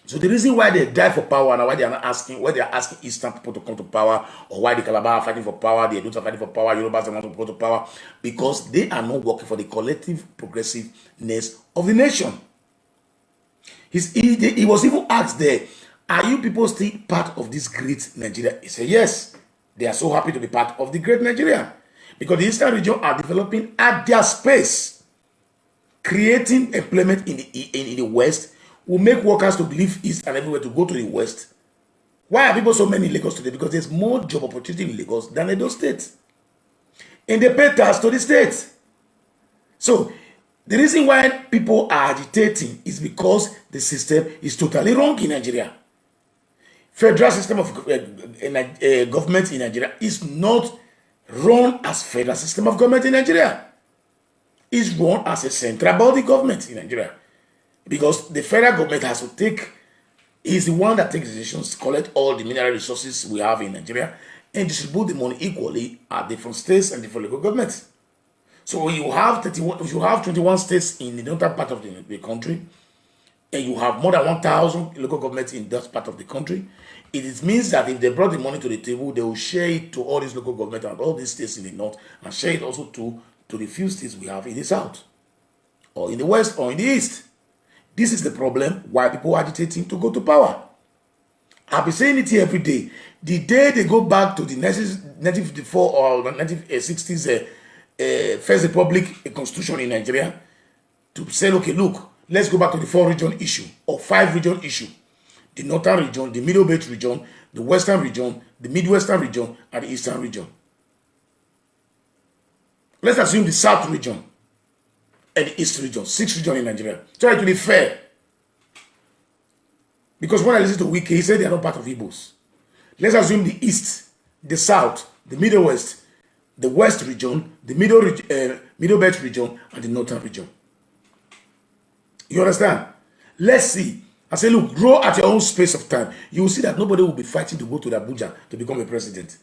So the reason why they die for power and why they are not asking, why they are asking Eastern people to come to power, or why the Calabar are fighting for power, the Edos are fighting for power, Yorubas want to go to power, because they are not working for the collective progressiveness of the nation. He was even asked there, are you people still part of this great Nigeria? He said yes. They are so happy to be part of the great Nigeria, because the Eastern region are developing at their space, creating employment in the West, will make workers to leave East and everywhere to go to the West. Why are people so many in Lagos today? Because there's more job opportunity in Lagos than Edo State. And they pay tax to the state. So the reason why people are agitating is because the system is totally wrong in Nigeria. Federal system of government in Nigeria is not run as federal system of government in Nigeria. It's run as a central body government in Nigeria. Because the federal government has to is the one that takes decisions, collect all the mineral resources we have in Nigeria, and distribute the money equally at different states and different local governments. So you have 21 states in the northern part of the country, and you have more than 1,000 local governments in that part of the country. It means that if they brought the money to the table, they will share it to all these local governments and all these states in the north, and share it also to the few states we have in the south, or in the west, or in the east. This is the problem why people are agitating to go to power. I've been saying it here every day. The day they go back to the 1954 or 1960s First Republic Constitution in Nigeria to say, okay, look, let's go back to the 4-region issue or 5-region issue. The Northern region, the Middle Belt region, the Western region, the Midwestern region, and the Eastern region. Let's assume the South region and the East region, 6 regions in Nigeria. Try to be fair. Because when I listen to Wike, he said they are not part of Igbos. Let's assume the East, the South, the Middle West, the West region, the Middle Belt region, and the Northern region. You understand? Let's see. I say, look, grow at your own space of time. You will see that nobody will be fighting to go to Abuja to become a president.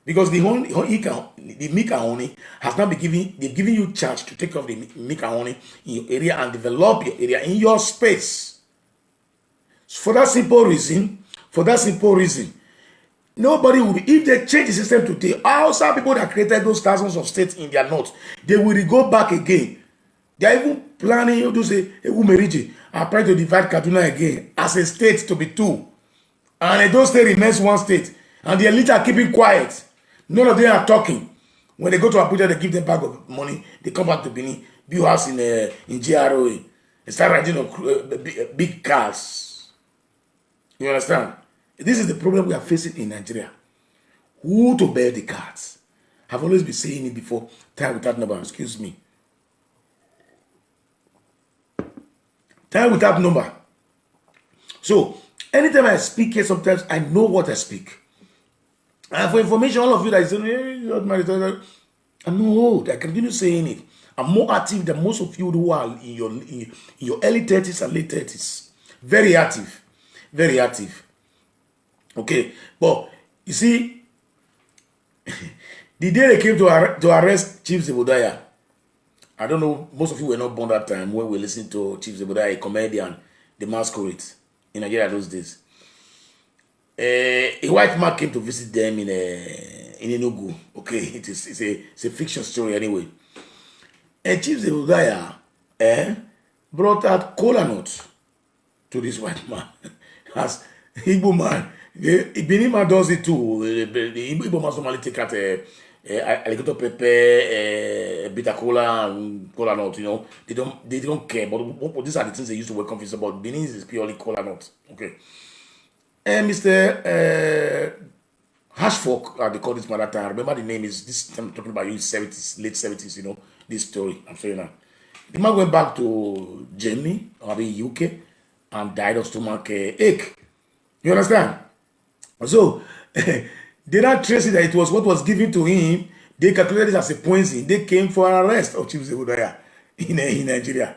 Because the milk and honey has not been given, they've given you charge to take off the milk and honey in your area and develop your area in your space. For that simple reason, nobody will be, if they change the system today, outside people that created those thousands of states in their north, they will go back again. They are even planning to say, Umeriji are trying to divide Kaduna again as a state to be 2. And those states remains 1 state. And the elite are keeping quiet. None of them are talking. When they go to Abuja, they give them bag of money. They come back to Benin, build house in GROA. They start riding on big cars. You understand? This is the problem we are facing in Nigeria. Who to bear the cards? I've always been saying it before. Time without number. Excuse me. Time without number. So, anytime I speak here, sometimes I know what I speak. And for information, all of you that is saying, hey, you're not married, I'm not old. I continue saying it. I'm more active than most of you who are in your early 30s and late 30s. Very active. Very active. Okay. But, you see, The day they came to arrest Chief Zebodiah, I don't know, most of you were not born that time when we were listening to Chief Zebodiah, a comedian, the masquerade in Nigeria those days. A white man came to visit them in Enugu. Okay, it's a fiction story anyway. And Chief Zebodiah brought out cola nuts to this white man. As Igbo man, the Benin man does it too. The Igbo man normally take out alligator pepper, bitter cola, and cola nut. You know, they don't care. But these are the things they used to welcome visitors. But Benin is purely cola nut. Okay. And Mr. Hashfork, they call this man that time. I remember the name is this time I'm talking about you in 70s, late 70s, you know, this story. I'm saying now. The man went back to Germany, or the UK, and died of stomach ache. You understand? So, they not trace it that it was what was given to him. They calculated it as a poison. They came for an arrest of Chief Zebodiah in Nigeria.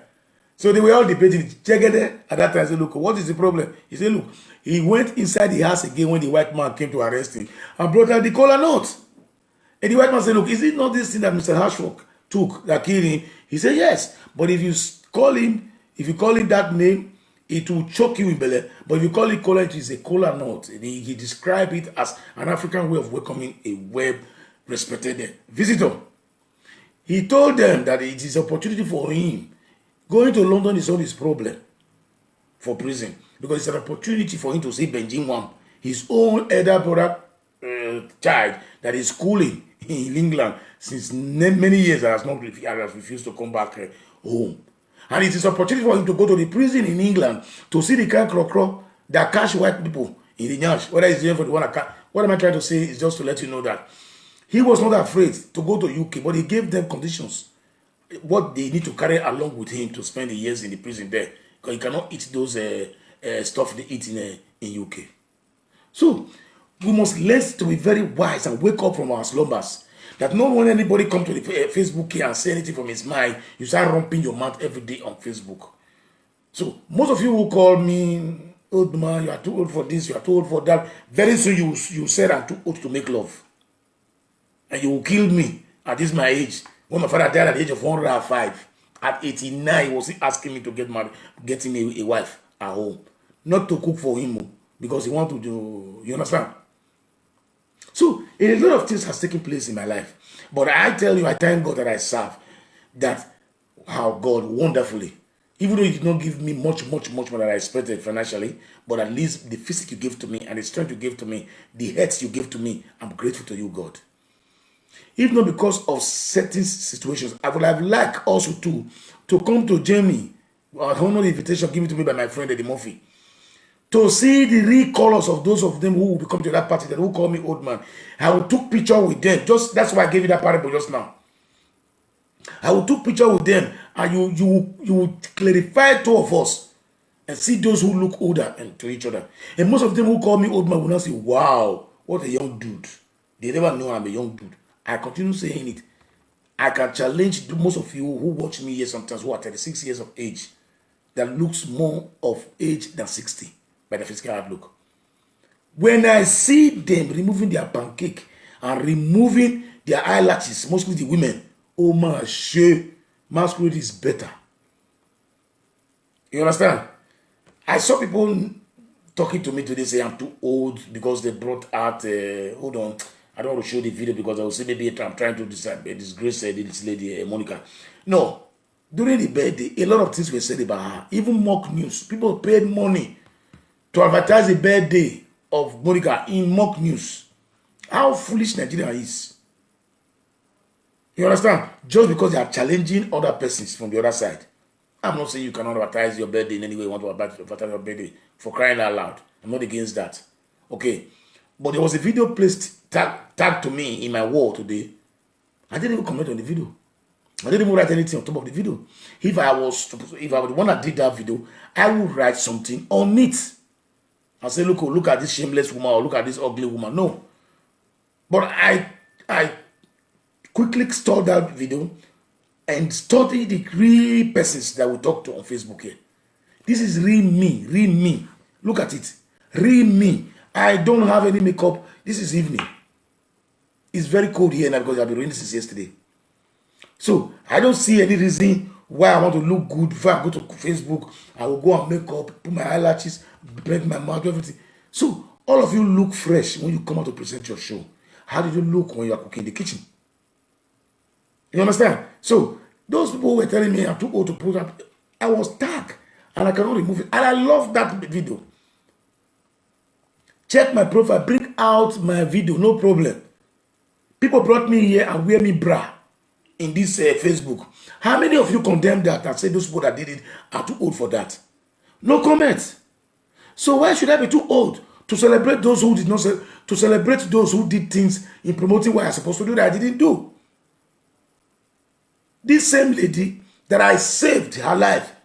So they were all debating. Jegede at that time said, look, what is the problem? He said, look, he went inside the house again when the white man came to arrest him and brought out the cola nut. And the white man said, look, is it not this thing that Mr. Hashfork took that killed him? He said, yes. But if you call him that name, it will choke you in belly. But if you call it cola, it is a cola nut. He described it as an African way of welcoming a well-respected visitor. He told them that it is an opportunity for him. Going to London is not his problem for prison, because it's an opportunity for him to see Benjamin Wham, his own elder brother child that is schooling in England since many years and has refused to come back home. And it is an opportunity for him to go to the prison in England to see the kind of crocro that catch white people in the nyash. Whether it's for the one that what am I trying to say is just to let you know that he was not afraid to go to UK, but he gave them conditions what they need to carry along with him to spend the years in the prison there, because he cannot eat those stuff they eat in UK. So we must learn to be very wise and wake up from our slumbers. That not when anybody come to the Facebook here and say anything from his mind, you start romping your mouth every day on Facebook. So most of you will call me, old man, you are too old for this, you are too old for that. Very soon you said I'm too old to make love. And you will kill me at this my age. When my father died at the age of 105, at 89, he was asking me to get married, get him a wife at home. Not to cook for him, because he want to do, you understand? So, a lot of things has taken place in my life. But I tell you, I thank God that I serve. That how God wonderfully, even though He did not give me much more than I expected financially, but at least the physique you gave to me and the strength you gave to me, the health you gave to me, I'm grateful to you, God. If not because of certain situations, I would have liked also to come to Germany. I honor the invitation given to me by my friend Eddie Murphy, to see the real colors of those of them who will come to that party, that who call me old man. I will took picture with them. Just that's why I gave you that parable just now. I will took picture with them, and you will clarify two of us and see those who look older and to each other. And most of them who call me old man will not say, "Wow, what a young dude." They never know I'm a young dude. I continue saying it. I can challenge most of you who watch me here sometimes who are 36 years of age that looks more of age than 60 by the physical outlook. When I see them removing their pancake and removing their eyelashes, mostly the women, oh my shit, masquerade is better. You understand? I saw people talking to me today say I'm too old because they brought out, hold on, I don't want to show the video because I will say maybe I'm trying to disgrace this lady, Monica. No, during the birthday, a lot of things were said about her, even mock news. People paid money to advertise the birthday of Monica in mock news. How foolish Nigeria is. You understand? Just because they are challenging other persons from the other side. I'm not saying you cannot advertise your birthday in any way you want to advertise your birthday, for crying out loud. I'm not against that. Okay. But there was a video placed tagged to me in my wall today. I didn't even comment on the video. I didn't even write anything on top of the video. If I was the one that did that video, I would write something on it. I say, look at this shameless woman, or look at this ugly woman. No. But I quickly stored that video and studied the real persons that we talk to on Facebook here. This is real me, real me. Look at it. Real me. I don't have any makeup. This is evening. It's very cold here now because I've been raining since yesterday. So I don't see any reason why I want to look good before I go to Facebook. I will go and make up, put my eyelashes, blend my mouth, everything. So all of you look fresh when you come out to present your show. How did you look when you are cooking in the kitchen? You understand? So those people were telling me I'm too old to put up. I was tagged and I cannot remove it. And I love that video. Check my profile, bring out my video, no problem. People brought me here and wear me bra in this Facebook. How many of you condemn that and say those people that did it are too old for that? No comment. So why should I be too old to celebrate those who did not to celebrate those who did things in promoting what I'm supposed to do that I didn't do? This same lady that I saved her life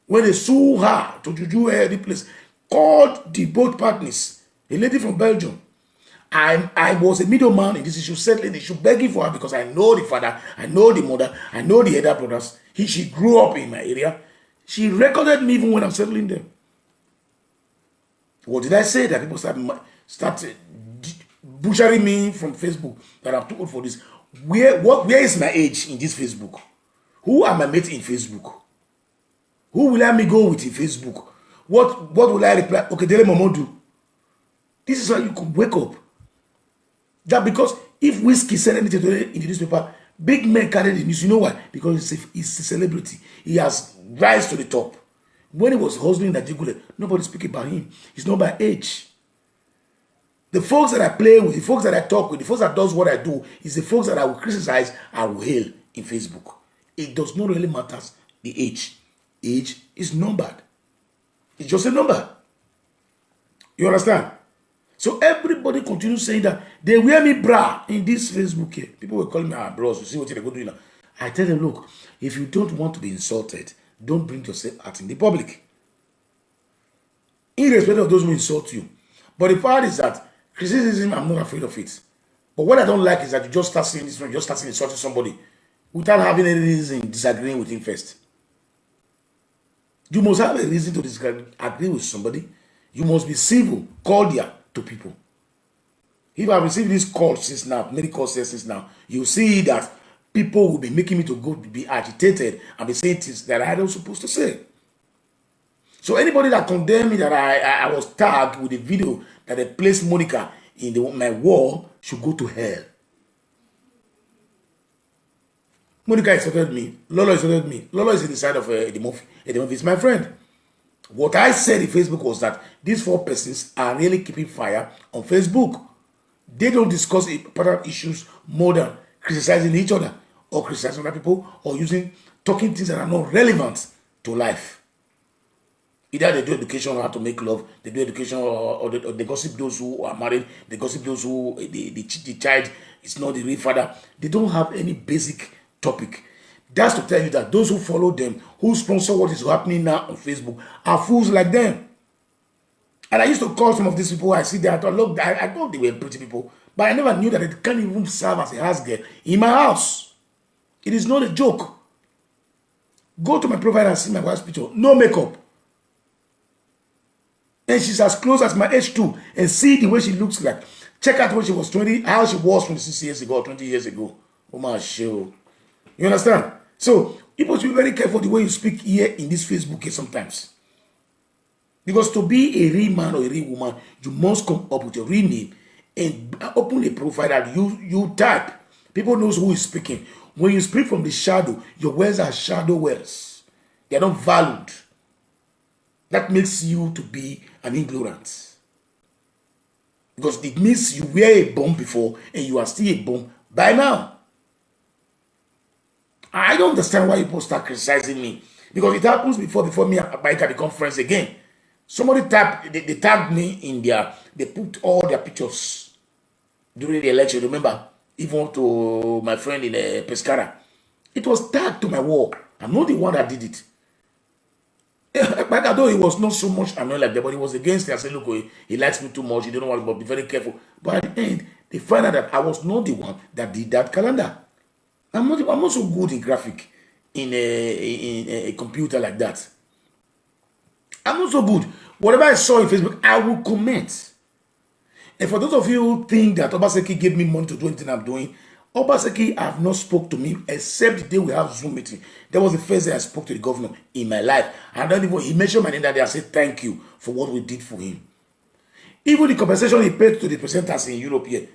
when they sue her to juju her the place, called the both partners, a lady from Belgium. I was a middleman in this issue, settling the issue, begging for her because I know the father, I know the mother, I know the other brothers. She grew up in my area. She recorded me even when I'm settling them. What did I say? That people started butchering me from Facebook that I'm too old for this. Where is my age in this Facebook? Who are my mates in Facebook? Who will let me go with in Facebook? What will I reply? Okay, Dele Momodu. This is how you could wake up. That because if Whiskey said anything today in the newspaper, big men carry the news. You know why? Because he's a celebrity. He has rise to the top. When he was hustling at Jigule, nobody speak about him. He's not by age. The folks that I play with, the folks that I talk with, the folks that does what I do, is the folks that I will criticize, I will hail in Facebook. It does not really matter the age. Age is numbered. It's just a number. You understand? So everybody continues saying that they wear me bra in this Facebook here. People were calling me our bros. You see what they're going to do now. I tell them, look, if you don't want to be insulted, don't bring yourself out in the public. Irrespective of those who insult you. But the part is that criticism, I'm not afraid of it. But what I don't like is that you just start saying this, you just start insulting somebody without having any reason disagreeing with him first. You must have a reason to disagree with somebody. You must be civil, cordial to people. If I receive this call since now, many calls since now, you see that people will be making me to go be agitated and be saying things that I don't supposed to say. So anybody that condemned me that I was tagged with a video that they placed Monica in my wall should go to hell. Monica insulted me. Lolo insulted me. Lolo is in the side of Eddie Murphy is my friend. What I said in Facebook was that these four persons are really keeping fire on Facebook. They don't discuss important issues more than criticizing each other or criticizing other people or talking things that are not relevant to life. Either they do education on how to make love, they do education or they gossip those who are married, they gossip those who the child is not the real father. They don't have any basic topic. That's to tell you that those who follow them, who sponsor what is happening now on Facebook, are fools like them. And I used to call some of these people, I see that, look, I thought they were pretty people, but I never knew that they can't even serve as a house girl in my house. It is not a joke. Go to my profile and see my wife's picture. No makeup. And she's as close as my age too. And see the way she looks like. Check out when she was 20, how she was 26 years ago, 20 years ago. Oh my show. You understand? So, people should be very careful the way you speak here in this Facebook here sometimes. Because to be a real man or a real woman, you must come up with your real name and open a profile that you type. People knows who is speaking. When you speak from the shadow, your words are shadow words. They are not valued. That makes you to be an ignorant. Because it means you were a bomb before and you are still a bomb by now. I don't understand why people start criticizing me. Because it happens before me and Baika become friends again. Somebody they tagged me in they put all their pictures during the election. Remember, even to my friend in Pescara. It was tagged to my wall. I'm not the one that did it. But although he was not so much annoyed like that, but he was against it. I said, look, he likes me too much. He don't know what, but be very careful. But at the end, they find out that I was not the one that did that calendar. I'm not so good in graphic in a computer like that. I'm not so good. Whatever I saw in Facebook, I will comment. And for those of you who think that Obaseki gave me money to do anything I'm doing, Obaseki have not spoke to me except the day we have Zoom meeting. That was the first day I spoke to the governor in my life. And then he mentioned my name that day. I said thank you for what we did for him. Even the compensation he paid to the presenters in Europe here,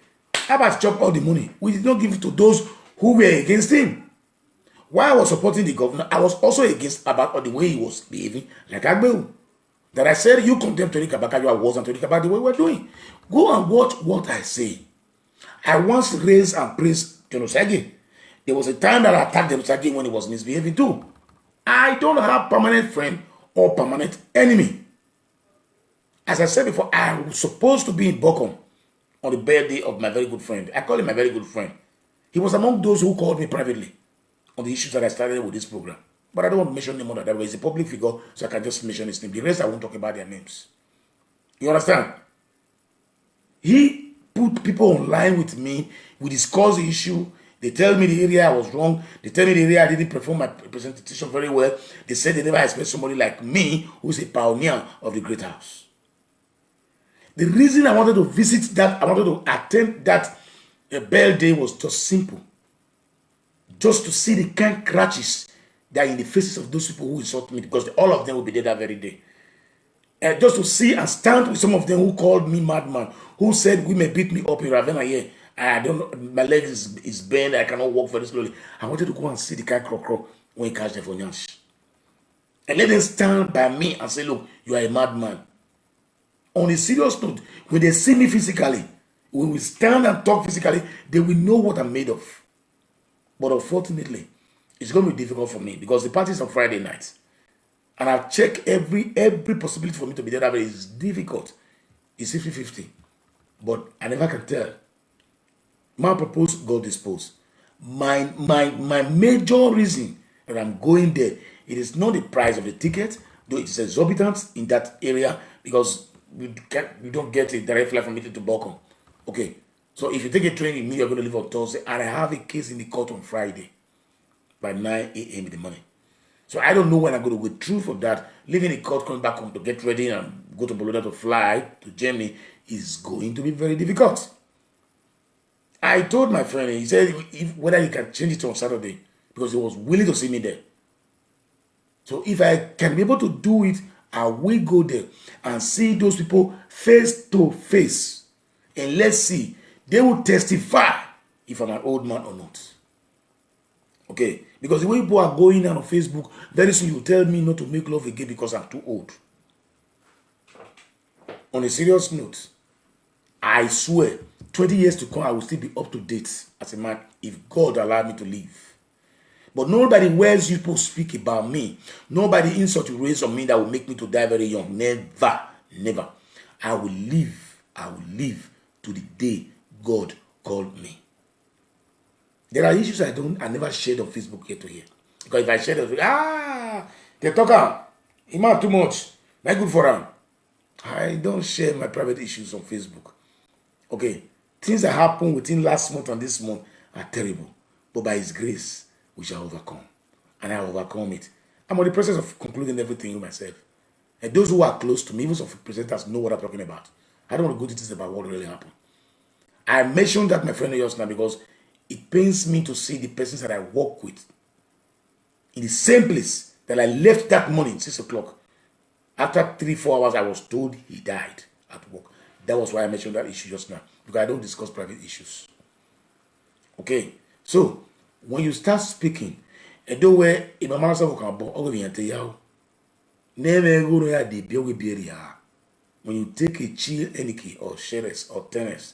Abbas chopped all the money. We did not give it to those who were against him. While I was supporting the governor, I was also against about the way he was behaving like Agbeu. That I said, you condemn Tony Kabaka, you are worse than Tony Kabaka the way we're doing. Go and watch what I say. I once raised and praised Genosagi. There was a time that I attacked Genosagi when he was misbehaving too. I don't have permanent friend or permanent enemy. As I said before, I was supposed to be in Bokom on the birthday of my very good friend. I call him my very good friend. He was among those who called me privately on the issues that I started with this program. But I don't want to mention him on that way. He's a public figure, so I can just mention his name. The rest, I won't talk about their names. You understand? He put people online with me. We discuss the issue. They tell me the area I was wrong. They tell me the area I didn't perform my presentation very well. They said they never expect somebody like me, who's a pioneer of the great house. The reason I wanted to visit that, I wanted to attend that Bell Day was just simple. Just to see the kind crutches that are in the faces of those people who insult me, because all of them will be there that very day. And just to see and stand with some of them who called me madman, who said women beat me up in Ravenna here. I don't know, my leg is bent, I cannot walk very slowly. I wanted to go and see the kind crow when he catch them for Nyansh. And let them stand by me and say, look, you are a madman. On a serious note, when they see me physically, when we stand and talk physically, they will know what I'm made of. But unfortunately, it's going to be difficult for me because the party is on Friday night. And I've checked every possibility for me to be there. It's difficult. It's 50-50. But I never can tell. Man proposed, God disposed. My major reason that I'm going there, it is not the price of the ticket, though it is exorbitant in that area because we don't get a direct flight from Italy to Bochum. Okay. So if you take a train with me, you're going to leave on Thursday, and I have a case in the court on Friday by 9 a.m. in the morning. So I don't know when I'm going to go through for that. Leaving the court, coming back home to get ready and go to Bologna to fly to Germany is going to be very difficult. I told my friend, he said whether he can change it on Saturday because he was willing to see me there. So if I can be able to do it, I will go there and see those people face to face. And let's see, they will testify if I'm an old man or not. Okay, because the way people are going on Facebook, very soon you tell me not to make love again because I'm too old. On a serious note, I swear, 20 years to come, I will still be up to date as a man if God allowed me to live. But nobody wears you people speak about me. Nobody insult you raise on me that will make me to die very young. Never, never. I will live to the day God called me. There are issues I never shared on Facebook here to here. Because if I share them, they talk, Iman too much. Not good for them. I don't share my private issues on Facebook. Okay, things that happened within last month and this month are terrible. But by His grace, we shall overcome. And I overcome it. I'm on the process of concluding everything with myself. And those who are close to me, even some presenters, know what I'm talking about. I don't want to go into details about what really happened. I mentioned that my friend just now because it pains me to see the persons that I work with in the same place that I left that morning, 6 o'clock. After 3-4 hours, I was told he died at work. That was why I mentioned that issue just now, because I don't discuss private issues. Okay, so when you start speaking, and do where if my man said can bo over the entire never go to the build when you take a chill energy or shares or tennis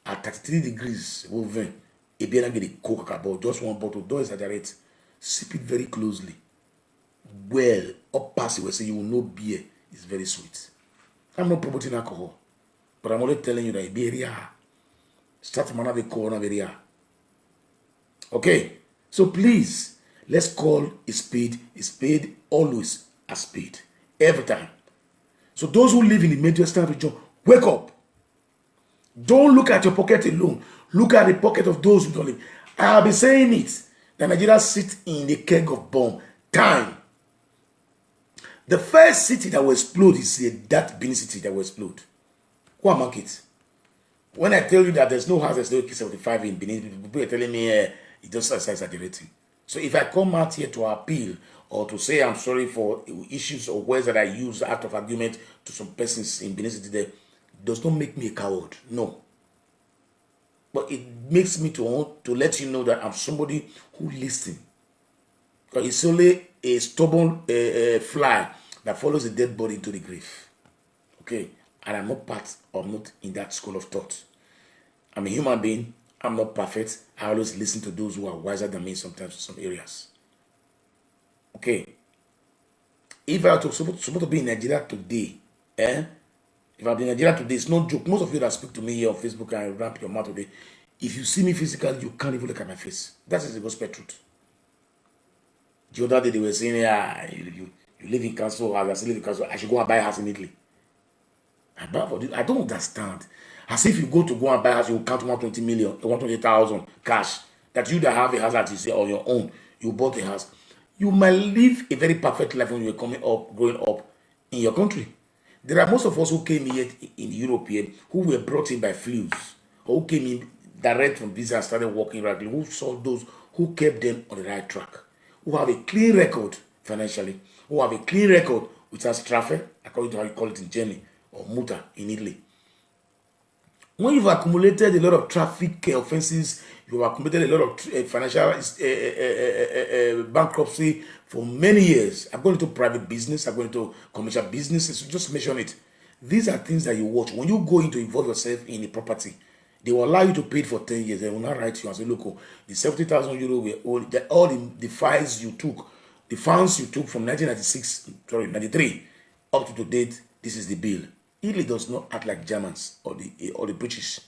at 33 degrees moving, if you don't get a coke about just one bottle, don't exaggerate. Sip it very closely. Well, up past it, say you will know beer is very sweet. I'm not promoting alcohol, but I'm only telling you that beer start to have a corner area. Okay, so please let's call a spade always a spade every time. So those who live in the Midwestern region, wake up. Don't look at your pocket alone. Look at the pocket of those who don't live. I have been saying it. That Nigeria sits in the keg of bomb. Time. The first city that will explode is that Benin city that will explode. Kwa market. When I tell you that there's no house, there's no AK-75 in Benin, people are telling me it just exaggerating. So if I come out here to appeal or to say I'm sorry for issues or words that I use out of argument to some persons in Benin City, there does not make me a coward. No. But it makes me to want to let you know that I'm somebody who listens. Because it's only a stubborn fly that follows a dead body into the grave. Okay? And I'm not part or not in that school of thought. I'm a human being. I'm not perfect. I always listen to those who are wiser than me sometimes in some areas. Okay. If I were supposed to be in Nigeria today, if I'm in Nigeria today, it's no joke. Most of you that speak to me here on Facebook and ramp your mouth today, if you see me physically, you can't even look at my face. That is the gospel truth. The other day they were saying, you live in Council, I still live in Council, I should go and buy a house immediately. I don't understand. As if you go to go and buy a house, you count 120 million, 120,000 cash. That you that have a house that is on your own, you bought a house. You might live a very perfect life when you're growing up in your country. There are most of us who came here in Europe here, who were brought in by flus, or who came in direct from visa and started working regularly, who saw those who kept them on the right track, who have a clean record financially, who have a clean record without traffic, according to how you call it in Germany, or muta in Italy. When you've accumulated a lot of traffic offenses, you've accumulated a lot of financial bankruptcy for many years. I'm going into private business, I'm going into commercial businesses, so just mention it. These are things that you watch. When you go in to involve yourself in a property, they will allow you to pay it for 10 years. They will not write to you and say, look, the 70,000 euro were all the files you took, the funds you took from 93 up to date, this is the bill. Italy does not act like Germans or the British,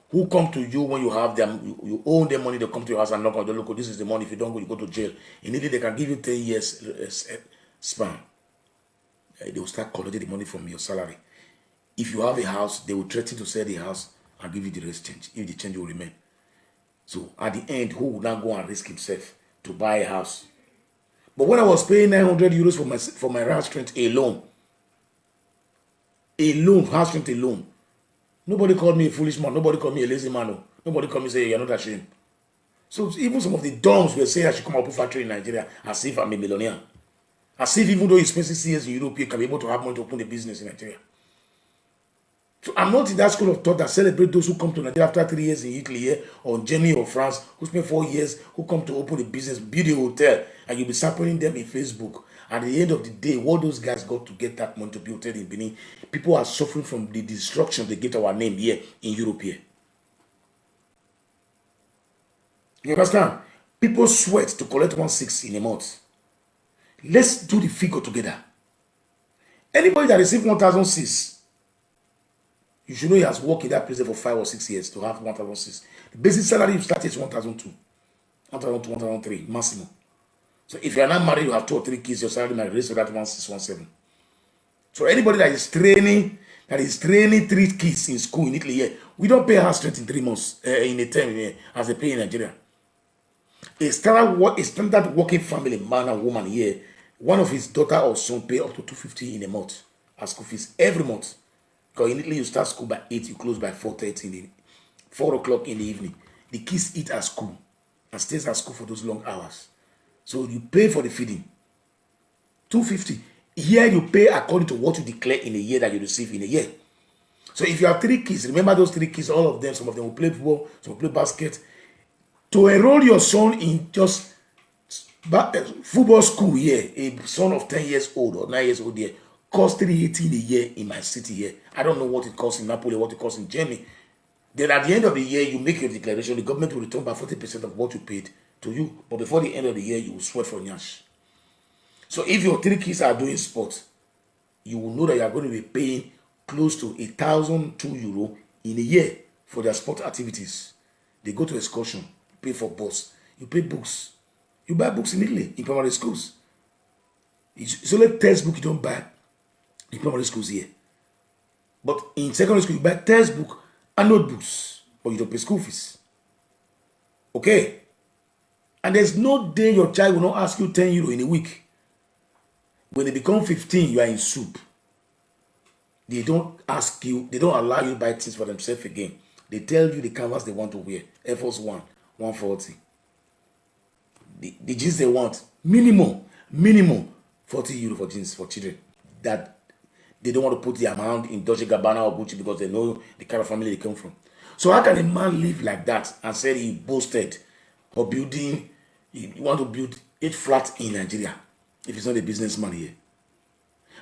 who come to you when you have them, you owe them money, they come to your house and knock on the door, look, this is the money, if you don't go, you go to jail. In Italy, they can give you 10 years span. They will start collecting the money from your salary. If you have a house, they will threaten to sell the house and give you the rest change, if the change will remain. So at the end, who would not go and risk himself to buy a house? But when I was paying 900 euros for my house rent alone, house rent alone, nobody called me a foolish man, nobody called me a lazy man, nobody called me and say you're not ashamed. So even some of the dons were saying I should come up with a factory in Nigeria as if I'm a millionaire. As if even though you spend 6 years in Europe, you can be able to have money to open a business in Nigeria. So I'm not in that school of thought that celebrate those who come to Nigeria after 3 years in Italy here, or Germany or France, who spend 4 years, who come to open a business, build a hotel, and you'll be sampling them in Facebook. At the end of the day, what those guys got to get that money to build hotel in Benin, people are suffering from the destruction they get our name here in Europe here. You understand? People sweat to collect 1.6 in a month. Let's do the figure together. Anybody that receives 1,006, you should know he has worked in that place for 5 or 6 years to have 1,006. The basic salary you start is 1,002, 1,002, 1,003 maximum. So if you are not married, you have 2 or 3 kids, your salary might raise to that 1,617. So anybody that is training 3 kids in school in Italy here, we don't pay house rent in 3 months in a term here, as they pay in Nigeria. A standard working family, man and woman here, one of his daughter or son pay up to 250 in a month as school fees every month. Because in Italy, you start school by 8, you close by 4:30 4 o'clock in the evening. The kids eat at school and stays at school for those long hours. So you pay for the feeding. 250. Here you pay according to what you declare in a year that you receive in a year. So if you have 3 kids, remember those 3 kids, all of them, some of them will play football, some will play basket. To enroll your son in just football school here, a son of 10 years old or 9 years old here, costs 380 in a year in my city here. I don't know what it costs in Napoli, what it costs in Germany. Then at the end of the year, you make your declaration, the government will return back 40% of what you paid to you. But before the end of the year, you will sweat for Nyash. So if your 3 kids are doing sports, you will know that you are going to be paying close to 1,002 euro in a year for their sport activities. They go to excursion, pay for bus, you pay books. You buy books in Italy, in primary schools. It's only textbook you don't buy in primary schools here. But in secondary school, you buy textbook and notebooks, but you don't pay school fees. Okay? And there's no day your child will not ask you 10 euro in a week. When they become 15, you are in soup. They don't ask you, they don't allow you to buy things for themselves again. They tell you the canvas they want to wear. Air Force One, 140. The jeans they want, minimum, 40 euro for jeans for children. That they don't want to put the amount in Dolce Gabbana or Gucci because they know the kind of family they come from. So how can a man live like that and say he boasted or building, he want to build 8 flats in Nigeria if he's not a businessman here?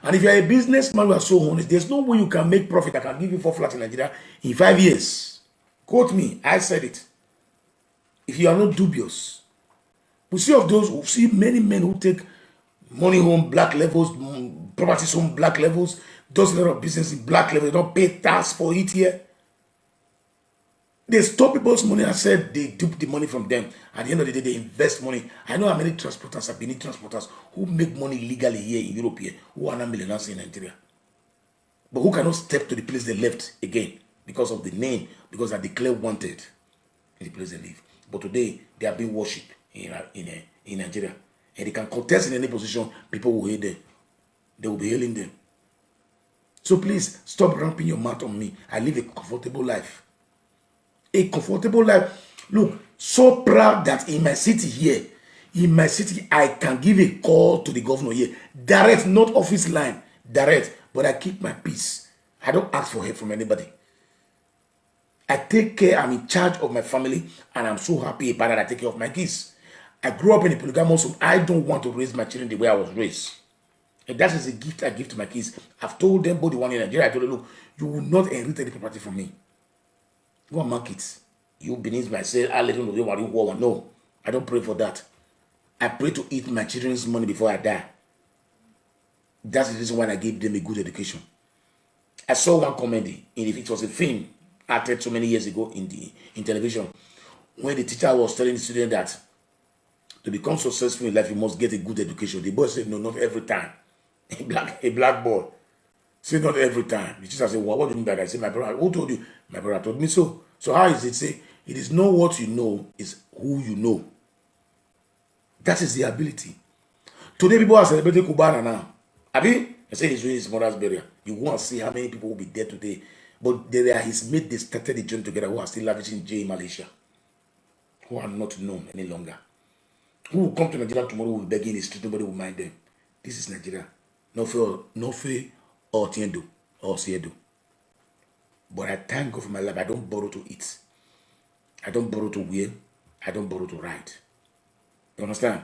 And if you're a businessman who are so honest, there's no way you can make profit. I can give you 4 flats in Nigeria in 5 years. Quote me, I said it. If you are not dubious, we see of those, we see many men who take money home, black levels, properties home, black levels, does a lot of business in black levels, they don't pay tax for it here. They stole people's money and said they dupe the money from them. At the end of the day, they invest money. I know how many transporters have been transporters who make money legally here in Europe here, who are not millionaires in Nigeria. But who cannot step to the place they left again because of the name, because they declare wanted in the place they live. But today, they are being worshipped in Nigeria. And they can contest in any position, people will hate them. They will be hailing them. So please, stop ramping your mouth on me. I live a comfortable life. A comfortable life. Look, so proud that in my city here, I can give a call to the governor here. Direct, not office line. Direct. But I keep my peace. I don't ask for help from anybody. I take care, I'm in charge of my family, and I'm so happy about that I take care of my kids. I grew up in a polygamous home. I don't want to raise my children the way I was raised. And that is a gift I give to my kids. I've told them, both the one in Nigeria, I told them, look, you will not inherit any property from me. Go and mark it. You beneath myself, I let you know what you want. No, I don't pray for that. I pray to eat my children's money before I die. That's the reason why I gave them a good education. I saw one comedy, it was a film acted so many years ago in television, when the teacher was telling the student that to become successful in life, you must get a good education. The boy said, no, not every time. A black boy said, not every time. The teacher said, well, what do you mean by that? I said, my brother, who told you? My brother told me so. So how is it? Say, it is not what you know, it's who you know. That is the ability. Today, people are celebrating Cubana now. Abi, I say he's doing his mother's burial. You want to see how many people will be dead today. But there are his mates, they started the journey together, who are still lavishing J in Malaysia, who are not known any longer. Who will come to Nigeria tomorrow, will be begging in the street, nobody will mind them. This is Nigeria. No fear or tiendo or siedo. But I thank God for my life. I don't borrow to eat. I don't borrow to wear. I don't borrow to ride. You understand?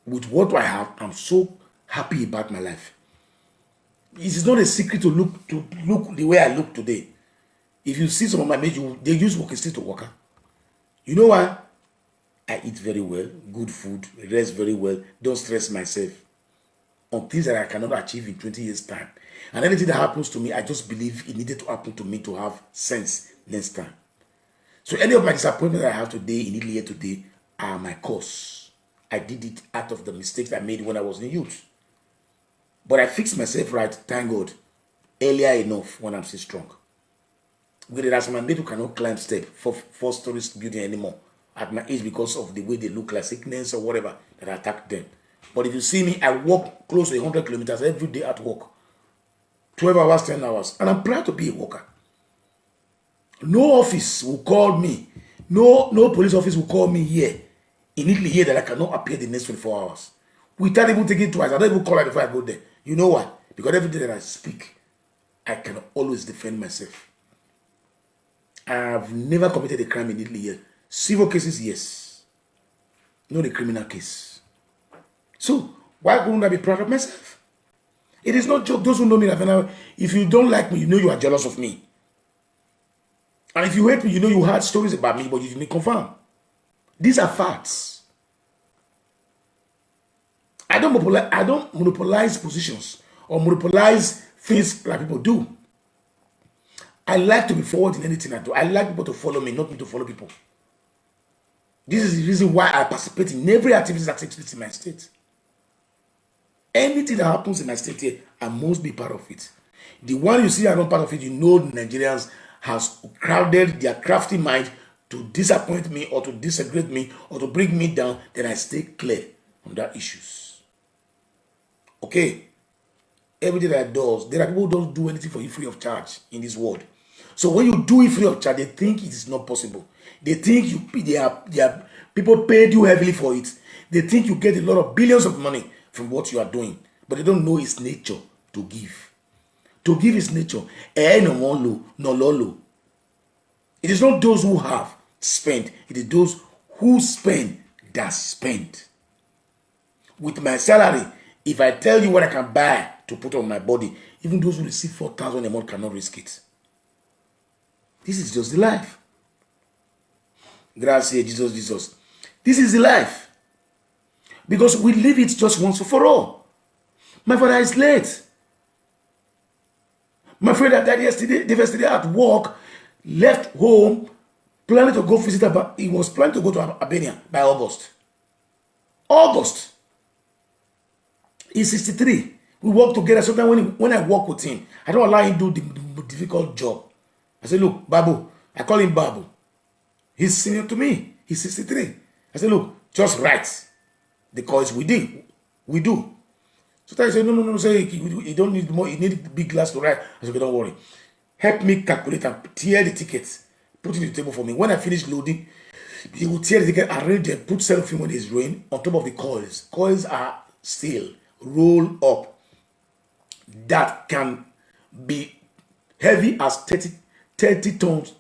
With what I have, I'm so happy about my life. It is not a secret to look the way I look today. If you see some of my mates, they use walking stick to walk. You know why? I eat very well, good food, rest very well, don't stress myself on things that I cannot achieve in 20 years' time. And anything that happens to me, I just believe it needed to happen to me to have sense next time. So any of my disappointments that I have today, in Italy here today, are my cause. I did it out of the mistakes I made when I was in youth. But I fixed myself right, thank God, earlier enough when I'm still strong. Because there are some men who cannot climb steps for 4-story building anymore at my age because of the way they look like sickness or whatever that attacked them. But if you see me, I walk close to 100 kilometers every day at work. 12 hours, 10 hours. And I'm proud to be a worker. No office will call me. No police office will call me here. In Italy here that I cannot appear the next 24 hours. Without even taking twice. I don't even call her before I go there. You know why? Because every day that I speak, I can always defend myself. I've never committed a crime in Italy here. Civil cases, yes. Not a criminal case. So, why couldn't I be proud of myself? It is not joke. Those who know me, if you don't like me, you know you are jealous of me. And if you hate me, you know you heard stories about me, but you didn't confirm. These are facts. I don't monopolize positions or monopolize things like people do. I like to be forward in anything I do. I like people to follow me, not me to follow people. This is the reason why I participate in every activity that takes place in my state. Anything that happens in my state here, I must be part of it. The one you see I'm not part of it, you know Nigerians has crowded their crafty mind to disappoint me or to disagree with me or to bring me down, then I stay clear on that issues. Okay? Everything that I do, there are people who don't do anything for you free of charge in this world. So when you do it free of charge, they think it is not possible. They think people paid you heavily for it. They think you get a lot of billions of money from what you are doing, but they don't know its nature to give. To give is nature. It is not those who have spent. It is those who spend that spend. With my salary, if I tell you what I can buy to put on my body, even those who receive 4,000 a month cannot risk it. This is just the life. Gracias, Jesus. This is the life. Because we live it just once for all. My father is late. My friend that died yesterday at work, left home, planning to go visit, he was planning to go to Albania by August. He's 63. We work together. Sometimes when I work with him, I don't allow him to do the difficult job. I say, look, Babu. I call him Babu. He's senior to me. He's 63. I say, look, just write the course we do. Sometimes I say, no. Say you don't need more. You need big glass to write. I say, okay, don't worry. Help me calculate and tear the tickets. Put it on the table for me. When I finish loading, he will tear the ticket, arrange them, put cellophane when it's rain on top of the coils. Coils are steel, roll up. That can be heavy as 30 tons.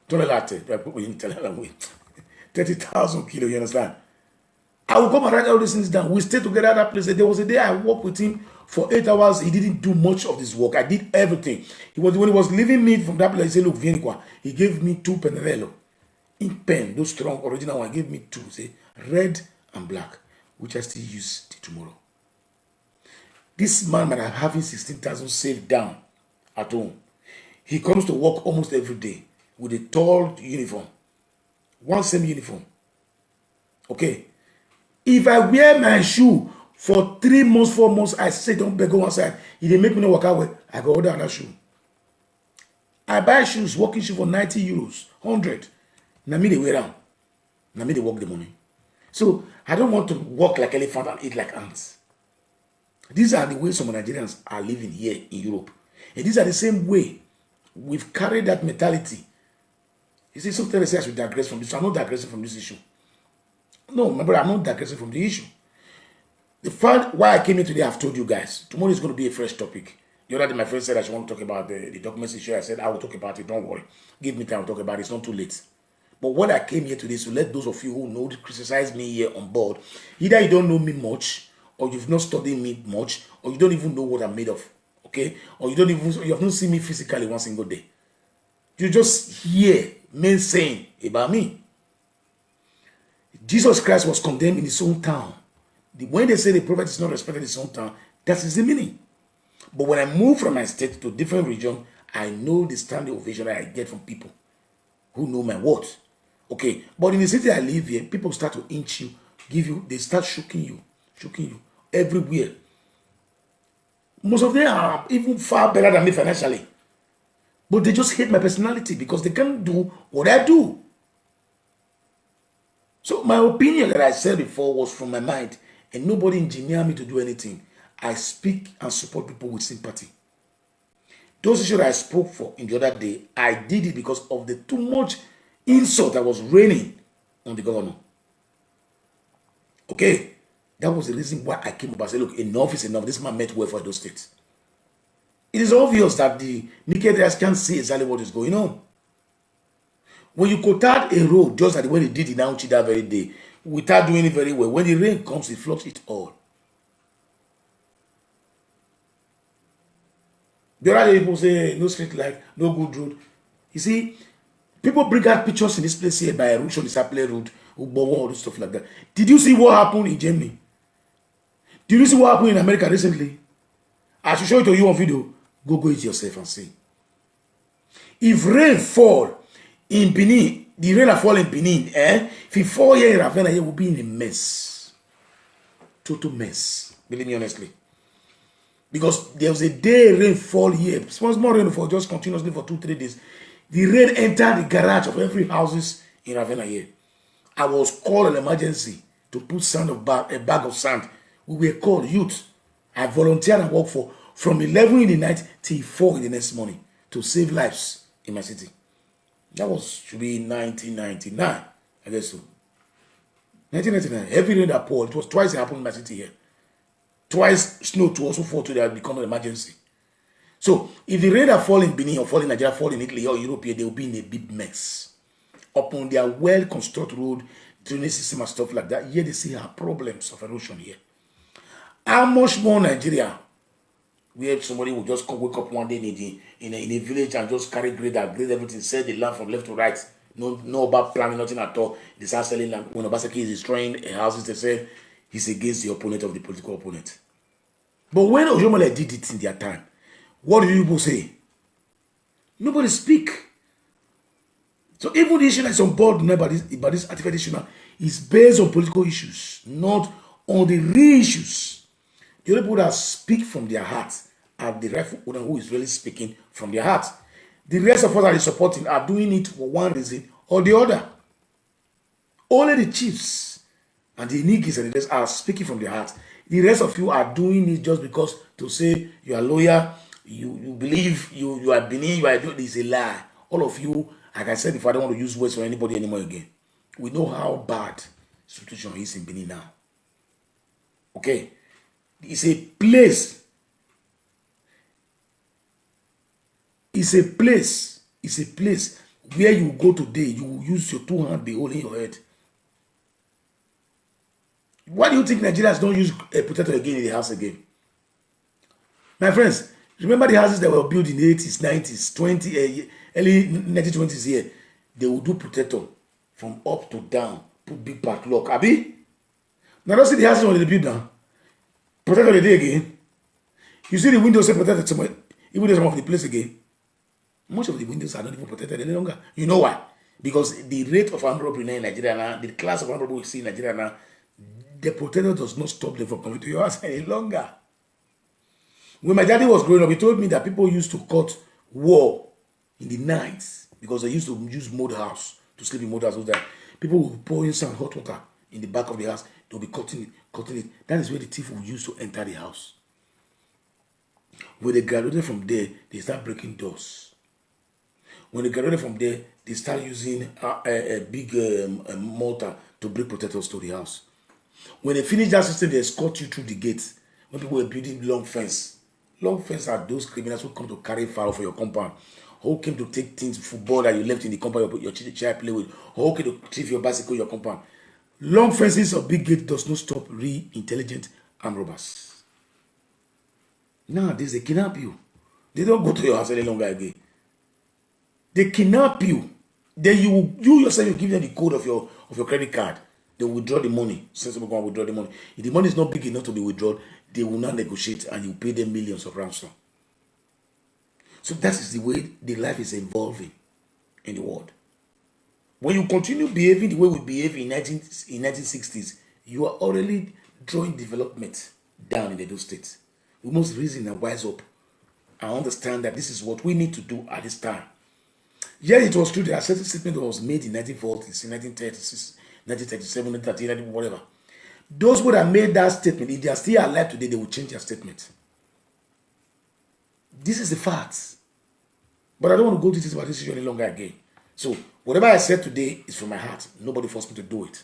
30,000 kilos, you understand? I will come and write all these things down. We stay together at that place. There was a day I worked with him for 8 hours. He didn't do much of this work. I did everything. When he was leaving me from that place, he said, look, vieni qua. He gave me 2 Penarello. In pen, those strong original one, gave me 2, say, red and black, which I still use till tomorrow. This man might have having 16,000 saved down at home. He comes to work almost every day with a tall uniform. One same uniform. Okay. If I wear my shoe for 3 months, 4 months, I say don't go one side. If they make me not work out, I go order another shoe. I buy shoes, walking shoe for 90 euros, 100. Now me they wear them. Now me they work the money. So I don't want to walk like elephant and eat like ants. These are the ways some Nigerians are living here in Europe. And these are the same way we've carried that mentality. You see, sometimes I should digress from this. I'm not digressing from this issue. No, my brother, I'm not digressing from the issue. The fact why I came here today, I've told you guys. Tomorrow is going to be a fresh topic. The other day, my friend said I should want to talk about the documents issue. I said, I will talk about it. Don't worry. Give me time to talk about it. It's not too late. But what I came here today is to let those of you who know, criticize me here on board. Either you don't know me much, or you've not studied me much, or you don't even know what I'm made of. Okay? Or you have not seen me physically one single day. You just hear men saying about me. Jesus Christ was condemned in his own town. When they say the prophet is not respected in his own town, that is the meaning. But when I move from my state to a different region, I know the standing ovation that I get from people who know my words. Okay, but in the city I live here, people start to inch you, they start shooking you everywhere. Most of them are even far better than me financially. But they just hate my personality because they can't do what I do. So my opinion that I said before was from my mind, and nobody engineered me to do anything. I speak and support people with sympathy. Those issues I spoke for in the other day, I did it because of the too much insult that was raining on the governor. Okay, that was the reason why I came up and said, look, enough is enough. This man meant well for those states. It is obvious that the naked eyes can't see exactly what is going on. When you cut out a road, just like the way they did in Auchi that very day, without doing it very well, when the rain comes, it floods it all. The other day, people say, no street light, no good road. You see, people bring out pictures in this place here by Rushon, the Saple Road, all this stuff like that. Did you see what happened in Germany? Did you see what happened in America recently? I should show it to you on video. Go it yourself and see. If rain fall in Benin, the rain that fall in Benin, if it fall here in Ravenna, it will be in a mess. Total mess. Believe me honestly. Because there was a day rain fall here. Small rain fall just continuously for 2-3 days. The rain entered the garage of every houses in Ravenna here. I was called an emergency to put sand of a bag of sand. We were called youth. I volunteered and worked from 11 in the night till 4 in the next morning to save lives in my city. That should be 1999, I guess so. 1999, heavy rain that poured. It was twice it happened in my city here. Twice snow to also fall to that become an emergency. So if the rain that fall in Benin or fall in Nigeria, fall in Italy or Europe, they will be in a big mess. Upon their well-constructed road, drainage system and stuff like that, here they see our problems of erosion here. How much more Nigeria, where somebody will just come wake up one day in a village and just carry grade everything, sell the land from left to right, no about planning, nothing at all. They start selling land. When Obaseki is destroying houses, they said he's against the opponent of the political opponent. But when Ojomole did it in their time, what do you people say? Nobody speak. So even the issue that's on board now by this artificial issue now is based on political issues, not on the real issues. The only people that speak from their hearts are the rightful owner who is really speaking from their heart. The rest of us that is supporting are doing it for one reason or the other. Only the chiefs and the Nigis and the rest are speaking from their heart. The rest of you are doing it just because to say you are lawyer, you believe you are Benin, you are doing this is a lie. All of you, like I said before, I don't want to use words for anybody anymore again. We know how bad the situation is in Benin now. Okay? It's a place. It's a place where you go today, you will use your two hands, be holding your head. Why do you think Nigerians don't use a potato again in the house again? My friends, remember the houses that were built in the 80s, 90s, early 1920s here? They will do potato from up to down, put big padlock. Abi? Now don't see the houses when they build now. Potato the day again. You see the windows say protected somewhere, even there's some of the place again. Most of the windows are not even protected any longer. You know why? Because the rate of armed robbery in Nigeria now, the class of armed robbery we see in Nigeria now, the protector does not stop them from coming to your house any longer. When my daddy was growing up, he told me that people used to cut wall in the nights because they used to use mud house to sleep in mud house. People would pour in some hot water in the back of the house. They'll be cutting it. That is where the thief will use to enter the house. When they graduated from there, they start breaking doors. When they graduated from there, they start using a big mortar to break protectors to the house. When they finish that system, they escort you through the gates. When people were building long fence are those criminals who come to carry fire for your compound, who came to take things, football that you left in the compound your child play with, or who came to thief your bicycle in your compound. Long fences or big gate does not stop real intelligent armed robbers. Nowadays, they kidnap you. They don't go to your house any longer again. They kidnap you. Then you yourself, you give them the code of your credit card. They will withdraw the money. Sensible one will withdraw the money. If the money is not big enough to be withdrawn, they will not negotiate and you pay them millions of ransom. So that is the way the life is evolving in the world. When you continue behaving the way we behave in 1960s, you are already drawing development down in those states. We must reason and wise up and understand that this is what we need to do at this time. Yes, it was true. There are certain statements that was made in 1940s, in 1936, 1937, 1930, whatever. Those who have made that statement, if they are still alive today, they will change their statement. This is the facts. But I don't want to go to this about this issue any longer again. So, whatever I said today is from my heart. Nobody forced me to do it.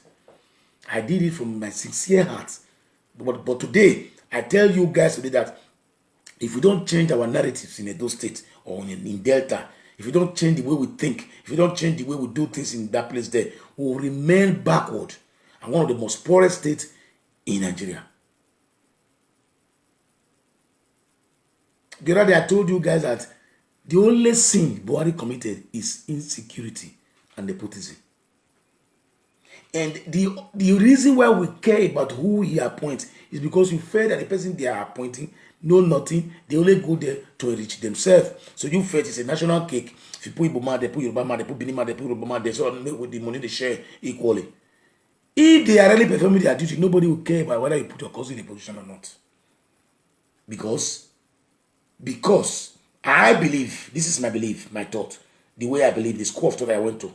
I did it from my sincere heart. But today, I tell you guys today that if we don't change our narratives in Edo State or in Delta, if we don't change the way we think, if we don't change the way we do things in that place there, we will remain backward and one of the most poorest states in Nigeria. The other day I told you guys that the only sin Buhari committed is insecurity and nepotism. And the reason why we care about who he appoints is because you feel that the person they are appointing know nothing. They only go there to enrich themselves. So you feel it's a national cake. If you put Igbo, they put Yoruba, they put Benin, they put Yoruba, they so with the money they share equally. If they are really performing their duty, nobody will care about whether you put your cousin in a position or not. Because I believe, this is my belief, my thought, the way I believe, the school of thought I went to.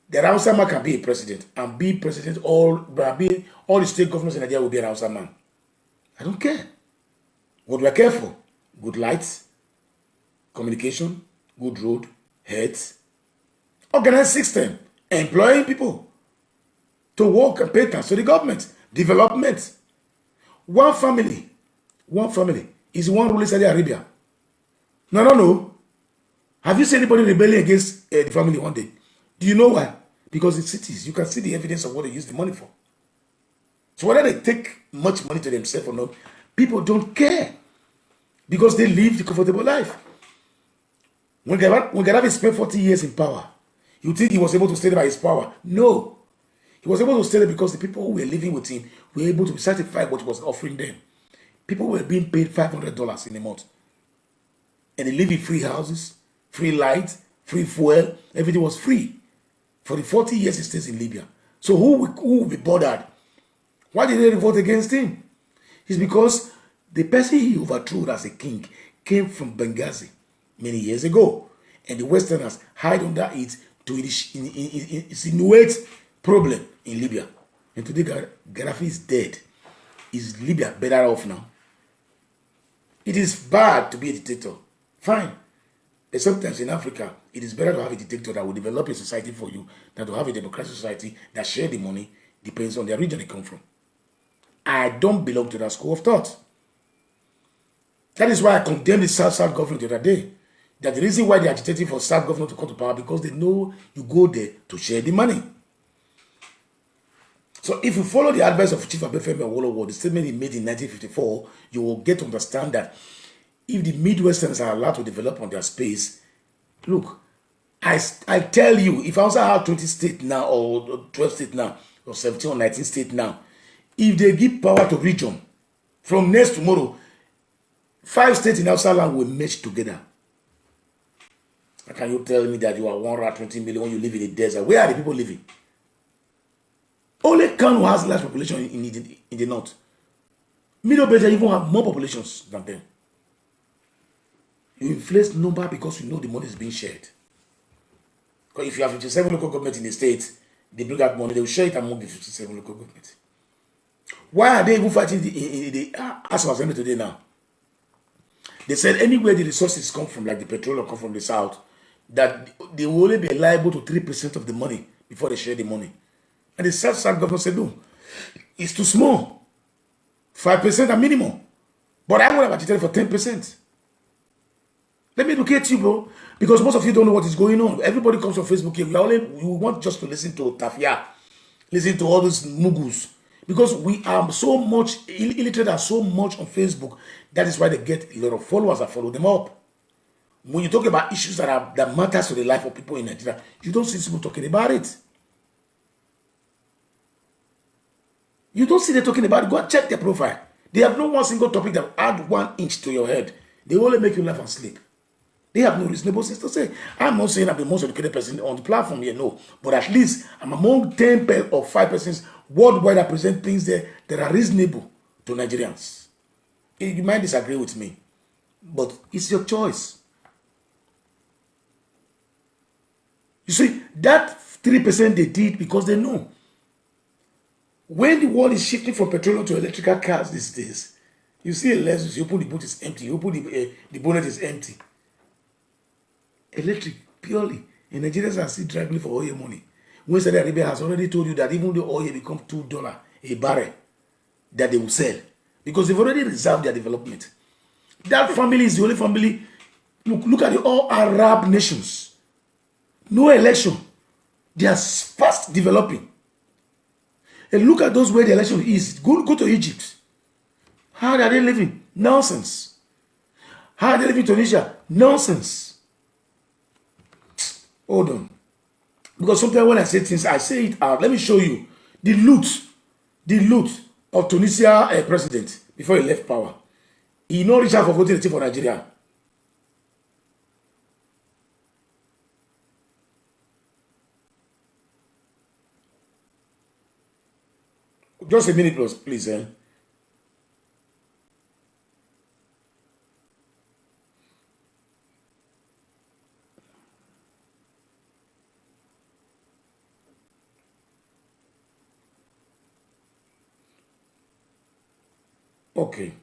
The Hausa man can be a president and be president, all the state governments in Nigeria will be a Hausa man. I don't care. What do I care for? Good lights, communication, good road, health, organized system, employing people to work and pay tax to the government, development. One family is one ruling Saudi Arabia. No. Have you seen anybody rebelling against the family one day? Do you know why? Because in cities, you can see the evidence of what they use the money for. So whether they take much money to themselves or not, people don't care because they live the comfortable life. When Gaddafi spent 40 years in power, you think he was able to stay there by his power? No. He was able to stay there because the people who were living with him were able to satisfy what he was offering them. People were being paid $500 in a month. And they live in free houses, free light, free fuel. Everything was free. For the 40 years he stays in Libya. So who will be bothered? Why did they revolt against him? It's because the person he overthrew as a king came from Benghazi many years ago. And the Westerners hide under it to insinuate problem in Libya. And today Gaddafi is dead. Is Libya better off now? It is bad to be a dictator. Fine. But sometimes in Africa, it is better to have a dictator that will develop a society for you than to have a democratic society that share the money, depends on the region they come from. I don't belong to that school of thought. That is why I condemned the South government the other day. That the reason why they are agitating for South government to come to power because they know you go there to share the money. So if you follow the advice of Chief Abefemi Awolowo, the statement he made in 1954, you will get to understand that if the Midwesterners are allowed to develop on their space, look, I tell you, if I also have 20 states now, or 12 states now, or 17 or 19 states now, if they give power to region, from next tomorrow, 5 states in outside land will merge together. How can you tell me that you are 120 million when you live in the desert? Where are the people living? Only Kano has large population in the north. Middle Belt even have more populations than them. You inflate number because you know the money is being shared. Because if you have 57 local governments in the state, they bring out money, they will share it among the 57 local governments. Why are they even fighting the House of Assembly today now? They said anywhere the resources come from, like the petroleum come from the south, that they will only be liable to 3% of the money before they share the money. And the South government said, no, it's too small. 5% are minimum. But I would have agitated for 10%. Let me educate you, bro. Because most of you don't know what is going on. Everybody comes on Facebook here. We want just to listen to Tafia, listen to all these mugus. Because we are so much, illiterate are so much on Facebook. That is why they get a lot of followers that follow them up. When you talk about issues that matters to the life of people in Nigeria, you don't see people talking about it. You don't see them talking about it. Go and check their profile. They have no one single topic that add 1 inch to your head. They only make you laugh and sleep. They have no reasonable things to say. I'm not saying I'm the most educated person on the platform here, no. But at least I'm among 10 or 5 persons worldwide that present things there that are reasonable to Nigerians. You might disagree with me, but it's your choice. You see, that 3% they did because they know. When the world is shifting from petroleum to electrical cars these days, you see a Lexus, you open the boot, it's empty. You open the bonnet, is empty. Electric, purely. And Nigerians are still driving for oil money. When Saudi Arabia has already told you that even the oil becomes $2 a barrel, that they will sell. Because they've already reserved their development. That family is the only family. Look at all Arab nations. No election. They are fast developing. And look at those where the election is. Go to Egypt. How are they living? Nonsense. How are they living in Tunisia? Nonsense. Hold on. Because sometimes when I say things, I say it out. Let me show you the loot of Tunisia president before he left power. He no reach out for voting for Nigeria. Just a minute, please. Okay.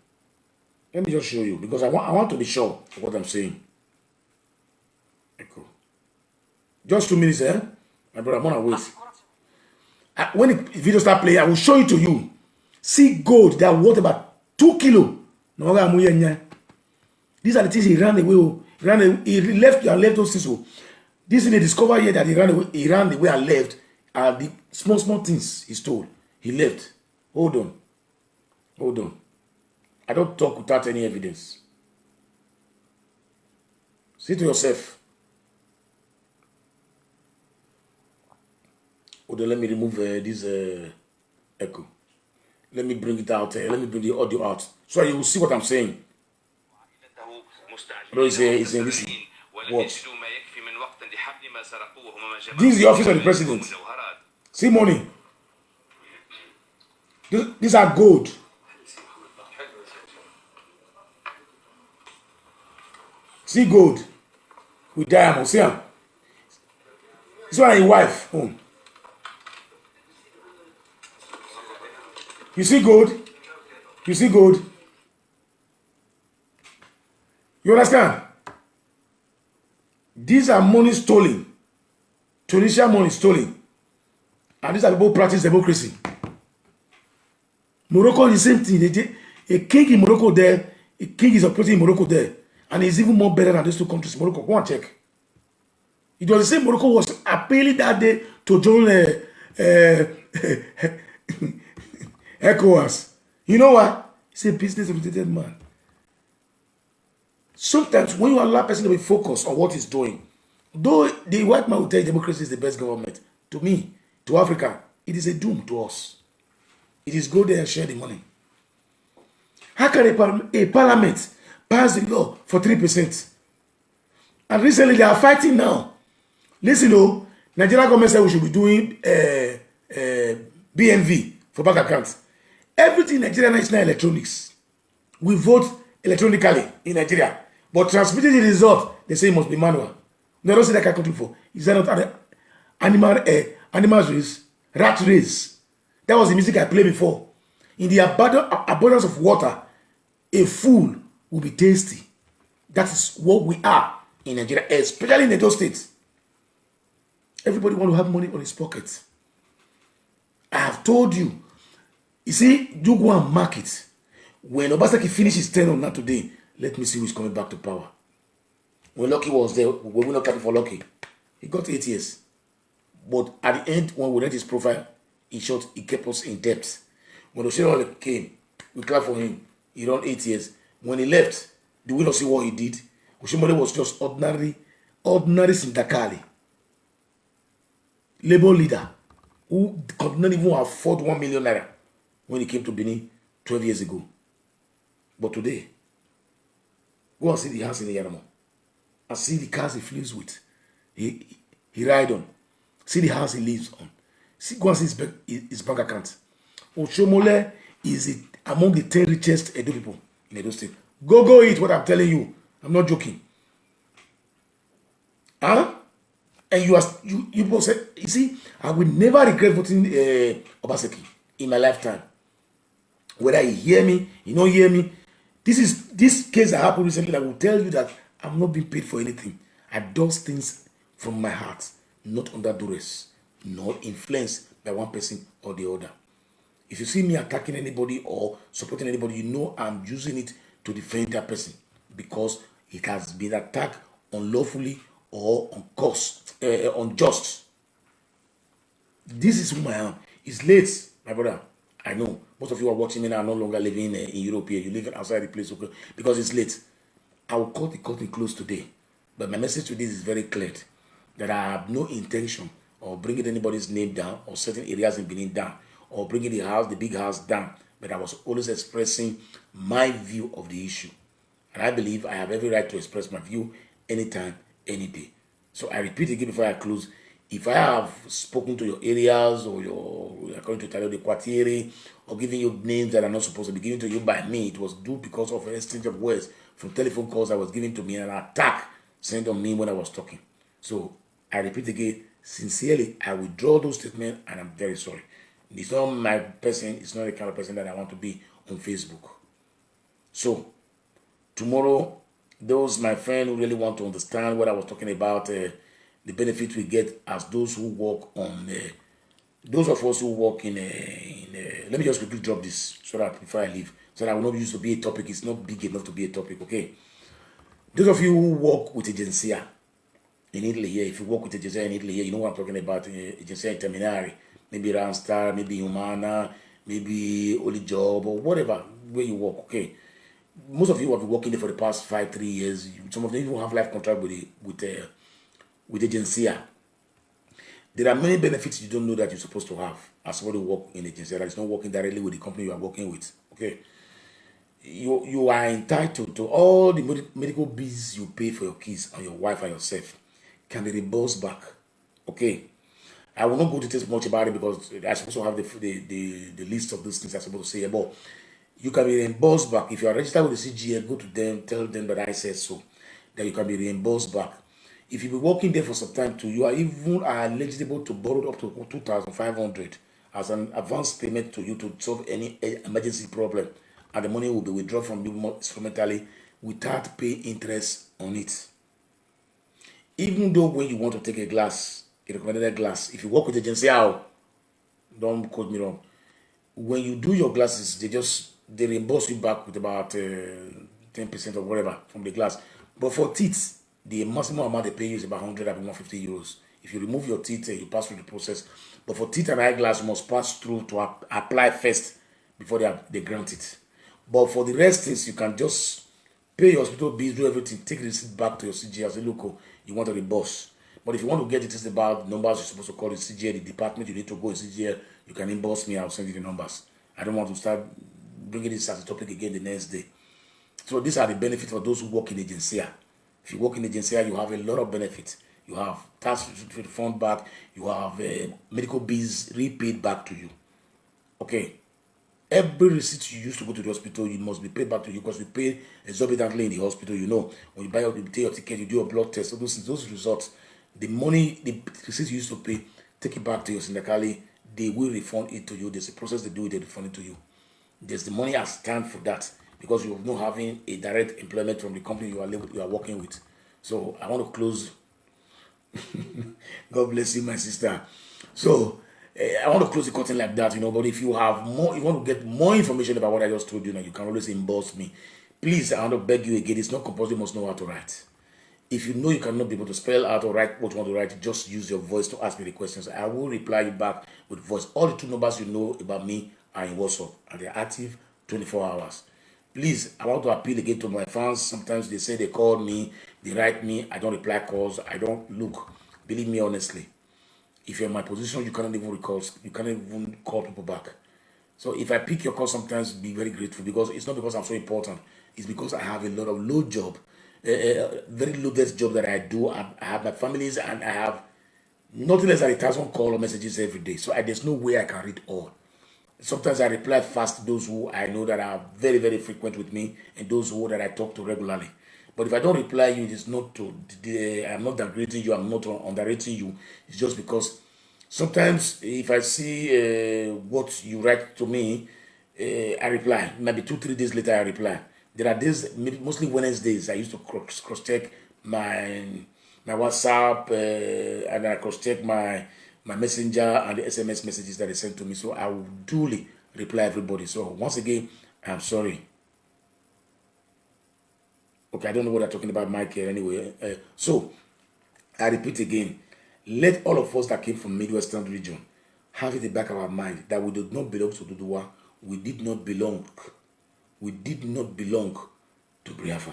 Let me just show you because I want to be sure of what I'm saying. Echo. Just 2 minutes, eh? My brother, I'm gonna wait. When the video start playing, I will show it to you. See gold that worth about 2 kilos. No, these are the things he ran away. He left and left those things. This is the discover here that he ran away and left. And the small things he stole. He left. Hold on. I don't talk without any evidence. See to yourself. Hold on, let me remove this echo. Let me bring it out. Let me bring the audio out. So you will see what I'm saying. No, he's in this. What? This is the office of the president. See money. These are gold. See gold with diamonds. See them. This one is your wife. You see gold? You see gold? You understand? These are money stolen. Tunisian money stolen. And these are people who practice democracy. Morocco is the same thing. A king in Morocco there, a king is operating in Morocco there. And he's even more better than these two countries. Morocco, go and check. It was the same Morocco was appealing that day to join ECOWAS. You know what? He's a business-oriented man. Sometimes when you allow a person to be focused on what he's doing, though the white man will tell you democracy is the best government, to me, to Africa, it is a doom to us. It is go there and share the money. How can a parliament pass the law for 3%? And recently they are fighting now. Listen, Nigerian government said we should be doing BNV for bank accounts. Everything Nigeria National Electronics. We vote electronically in Nigeria. But transmitting the result, they say it must be manual. No, I don't say that country for. Is that not animal race? Rat race. That was the music I played before. In the abundance of water, a fool will be tasty. That is what we are in Nigeria, especially in Edo State. Everybody want to have money on his pocket. I have told you. You see, you go and mark it. When Obaseki finishes 10 on that today, let me see who's coming back to power. When Lucky was there, we were not clapping for Lucky. He got 8 years. But at the end, when we read his profile, he kept us in debt. When Oshiro came, we clapped for him. He ran 8 years. When he left, do we not see what he did? Oshimole was just ordinary Sindakali. Labor leader who could not even afford 1 million naira when he came to Benin 12 years ago. But today, go and see the house in the Yaramo. And see the cars he flies with. He ride on. See the house he lives on. Go and see his bank account. Oshomole is among the 10 richest Edo people in Edo State. Go eat what I'm telling you. I'm not joking. Huh? And you people say, you see, I will never regret voting Obaseki in my lifetime. Whether you hear me, you don't hear me. This case that happened recently, I will tell you that I'm not being paid for anything. I do things from my heart, not under duress, not influenced by one person or the other. If you see me attacking anybody or supporting anybody, you know I'm using it to defend that person because it has been attacked unlawfully or unjust. This is who I am. It's late, my brother. I know most of you are watching me now, are no longer living in Europe here. You live outside the place because it's late. I will cut the curtain close today. But my message today is very clear that I have no intention of bringing anybody's name down or certain areas in Benin down or bringing the big house down. But I was always expressing my view of the issue. And I believe I have every right to express my view anytime, any day. So I repeat again before I close. If I have spoken to your areas or according to Tario de Quartiere or giving you names that are not supposed to be given to you by me, it was due because of an exchange of words from telephone calls that was given to me and an attack sent on me when I was talking. So I repeat again, sincerely, I withdraw those statements and I'm very sorry. It's not my person, it's not the kind of person that I want to be on Facebook. So tomorrow, those my friend who really want to understand what I was talking about, the benefit we get as those who work on, those of us who work let me just quickly drop this so that before I leave, so that I will not use to be a topic. It's not big enough to be a topic, okay? Those of you who work with Agencia in Italy here, if you work with Agencia in Italy here, you know what I'm talking about, Agencia Interminari, maybe Randstad, maybe Humana, maybe Only Job, or whatever, where you work, okay? Most of you have been working there for the past 3 years. Some of them even have life contract with Agencia. There are many benefits you don't know that you're supposed to have as somebody who work in Agencia that is not working directly with the company you are working with, okay? You are entitled to all the medical bills you pay for your kids and your wife and yourself can be reimbursed back. Okay. I will not go to tell much about it because I supposed to have the list of those things I'm supposed to say. But you can be reimbursed back. If you are registered with the CGL, go to them, tell them that I said so. That you can be reimbursed back. If you've been working there for some time too, you are even eligible to borrow up to 2,500 as an advance payment to you to solve any emergency problem. And the money will be withdrawn from you more instrumentally without paying interest on it. Even though when you want to take a recommended glass, if you work with Agencia, don't quote me wrong, when you do your glasses, they reimburse you back with about 10% or whatever from the glass. But for teeth, the maximum amount they pay you is about 100 and 150 euros. If you remove your teeth, you pass through the process. But for teeth and eyeglass, you must pass through to apply first before they grant it. But for the rest things, you can just pay your hospital bills, do everything, take the receipt back to your CGL, say, look, you want to reimburse. But if you want to get it about numbers, you're supposed to call the CGL, the department you need to go in CGL, you can inbox me, I'll send you the numbers. I don't want to start bringing this as a topic again the next day. So these are the benefits for those who work in Agencia. If you work in Agencia, you have a lot of benefits. You have tax refund back, you have medical bills repaid back to you. Okay. Every receipt you used to go to the hospital, you must be paid back to you because you pay exorbitantly in the hospital. You know, when you take your ticket, you do a blood test, so those results, the money, the receipt you used to pay, take it back to your syndically, they will refund it to you. There's a process they do it, they refund it to you. There's the money as scanned for that because you are not having a direct employment from the company you are working with. So I want to close. God bless you, my sister. So I want to close the curtain like that, but if you have more, you want to get more information about what I just told you, you can always inbox me. Please, I want to beg you again, it's not compulsory, you must know how to write. If you know you cannot be able to spell out or write what you want to write, just use your voice to ask me the questions. I will reply you back with voice. All the 2 numbers you know about me are in WhatsApp, and they're active 24 hours. Please, I want to appeal again to my fans. Sometimes they say they call me, they write me, I don't reply calls, I don't look. Believe me honestly. If you're in my position, you cannot even call people back. So if I pick your call sometimes, be very grateful because it's not because I'm so important. It's because I have a lot of load job, very loaded job that I do. I have my families and I have nothing less than 1,000 call or messages every day. So there's no way I can read all. Sometimes I reply fast to those who I know that are very, very frequent with me and those who that I talk to regularly. But if I don't reply you, it is not I'm not downgrading you, I'm not underrating you. It's just because sometimes if I see what you write to me, I reply. Maybe 2-3 days later, I reply. There are days, mostly Wednesdays, I used to cross-check my WhatsApp and I cross-check my messenger and the SMS messages that they send to me. So I will duly reply everybody. So once again, I'm sorry. Okay, I don't know what I'm talking about, Mike, here anyway. So, I repeat again, let all of us that came from Midwestern region have it in the back of our mind that we did not belong to Duduwa. We did not belong to Biafra.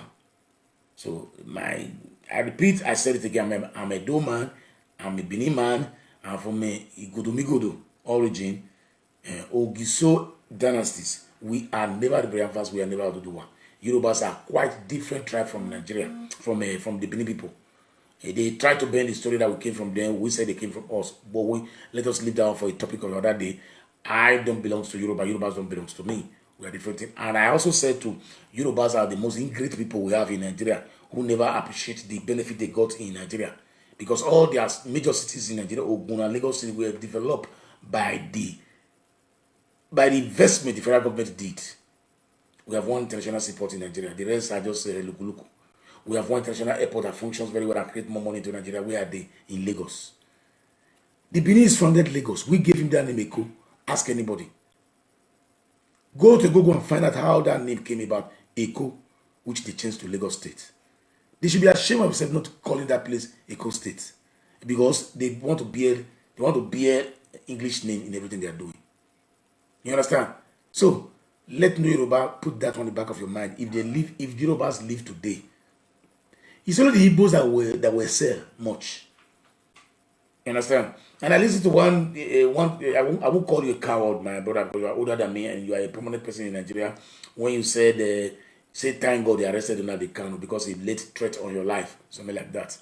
So, I repeat, I said it again, I'm a Do man, I'm a Bini man, I'm from a Igodomigodo origin, Ogiso dynasties. We are never the Biafras, we are never Duduwa. Yorubas are quite different tribe from Nigeria, from the Benin people. They try to bend the story that we came from them. We say they came from us, but let us leave that for a topic of the other day. I don't belong to Yoruba. Yorubas don't belong to me. We are different things. And I also said to Yorubas are the most ingrate people we have in Nigeria who never appreciate the benefit they got in Nigeria, because all their major cities in Nigeria, Ogun and Lagos City, were developed by the investment the federal government did. We have one international support in Nigeria. The rest are just lukuluku. We have one international airport that functions very well and create more money to Nigeria. Where are they? In Lagos. The Beninese funded Lagos. We gave him that name Eko. Ask anybody. Go to Google and find out how that name came about. Eko, which they changed to Lagos State. They should be ashamed of themselves not calling that place Eko State, because they want to bear English name in everything they are doing. You understand? So let no Yoruba put that on the back of your mind. If Yorubas live today, it's only the Igbos that will sell much. You understand? And I listen to one. I won't call you a coward, my brother, because you are older than me and you are a prominent person in Nigeria. When you said, say thank God they arrested Nnamdi Kanu because he laid threat on your life, something like that.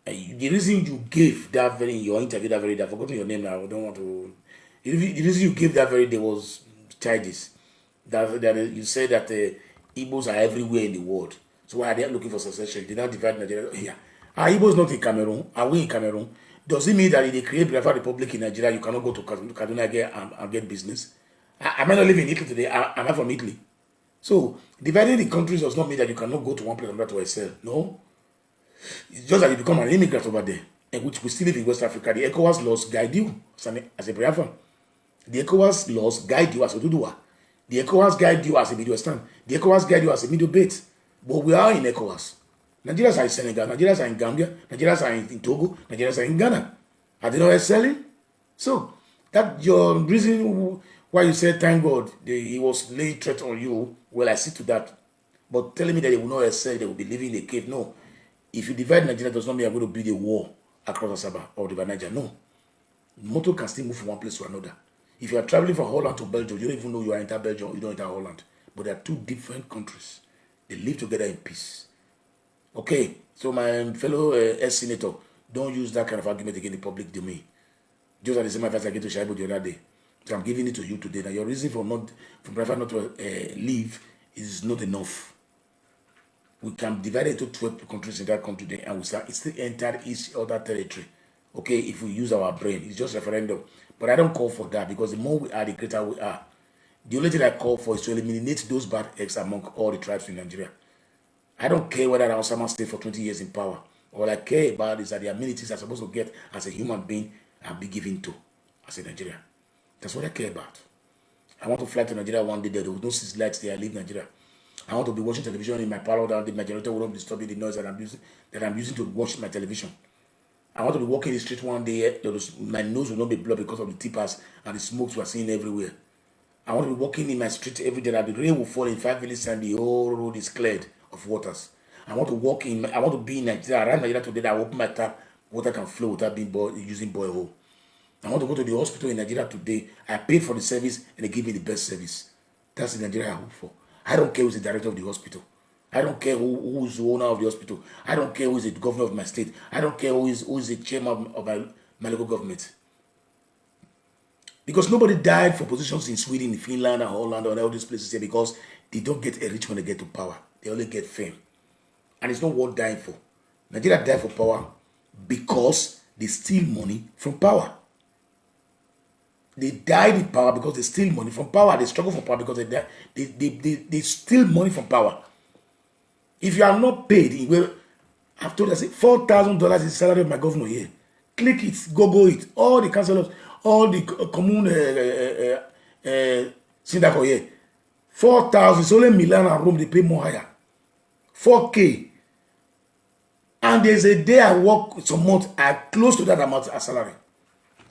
The reason you gave that very in your interview that very day, I've forgotten your name now. I don't want to. The reason you gave that very day was childish. That you said that Igbos are everywhere in the world. So why are they looking for succession? They don't divide Nigeria. Yeah. Are Igbos not in Cameroon? Are we in Cameroon? Does it mean that if they create Biafra Republic in Nigeria, you cannot go to Kaduna and get business? Am I not living in Italy today? Am I from Italy? So dividing the countries does not mean that you cannot go to one place and another to excel. No. It's just that you become an immigrant over there, and which we still live in West Africa. The ECOWAS laws guide you as a Biafran. The ECOWAS laws guide you as a Duduwa. The ECOWAS guide you as a Middle Western. The ECOWAS guide you as a Middle Belt. But we are in ECOWAS. Nigerians are in Senegal. Nigerians are in Gambia. Nigerians are in Togo. Nigerians are in Ghana. Are they not excelling? So that your reason why you said thank God he was laying threat on you. Well, I see to that. But telling me that they will not excel, they will be living in a cave. No. If you divide Nigeria, does not mean you're going to build a wall across Asaba or River Niger. No. Motor can still move from one place to another. If you are traveling from Holland to Belgium, you don't even know you are enter Belgium, you don't enter Holland. But they are two different countries. They live together in peace. Okay, so my fellow ex-senator, don't use that kind of argument against the public domain. Just as the same advice I gave to Shaibu the other day. So I'm giving it to you today. Now your reason for prefer not to leave is not enough. We can divide it into 12 countries in that country, and we still enter each other territory. Okay, if we use our brain, it's just referendum. But I don't call for that, because the more we are, the greater we are. The only thing I call for is to eliminate those bad eggs among all the tribes in Nigeria. I don't care whether Osama stay for 20 years in power. All I care about is that the amenities I'm supposed to get as a human being and be given to as a Nigerian. That's what I care about. I want to fly to Nigeria one day. There will no street lights there. I leave Nigeria. I want to be watching television in my parlor that my generator will not disturb the noise that I'm using to watch my television. I want to be walking the street one day. My nose will not be blocked because of the tippers and the smokes we're seeing everywhere. I want to be walking in my street every day. That the rain will fall in 5 minutes and the whole road is cleared of waters. I want to be in Nigeria. Around Nigeria today, that I open my tap, water can flow without using borehole. I want to go to the hospital in Nigeria today. I paid for the service and they give me the best service. That's the Nigeria I hope for. I don't care who's the director of the hospital. I don't care who's the owner of the hospital. I don't care who is the governor of my state. I don't care who is the chairman of my local government. Because nobody died for positions in Sweden, Finland, and Holland, and all these places here, because they don't get rich when they get to power. They only get fame. And it's not worth dying for. Nigeria died for power because they steal money from power. They died in power because they steal money from power. They struggle for power because they steal money from power. If you are not paid, I've told you, $4,000 is the salary of my governor here. Click it, Google it. All the councillors, all the commune syndicate here. 4,000, it's only Milan and Rome, they pay more higher. 4K. And there's a day I work some month, I close to that amount of salary.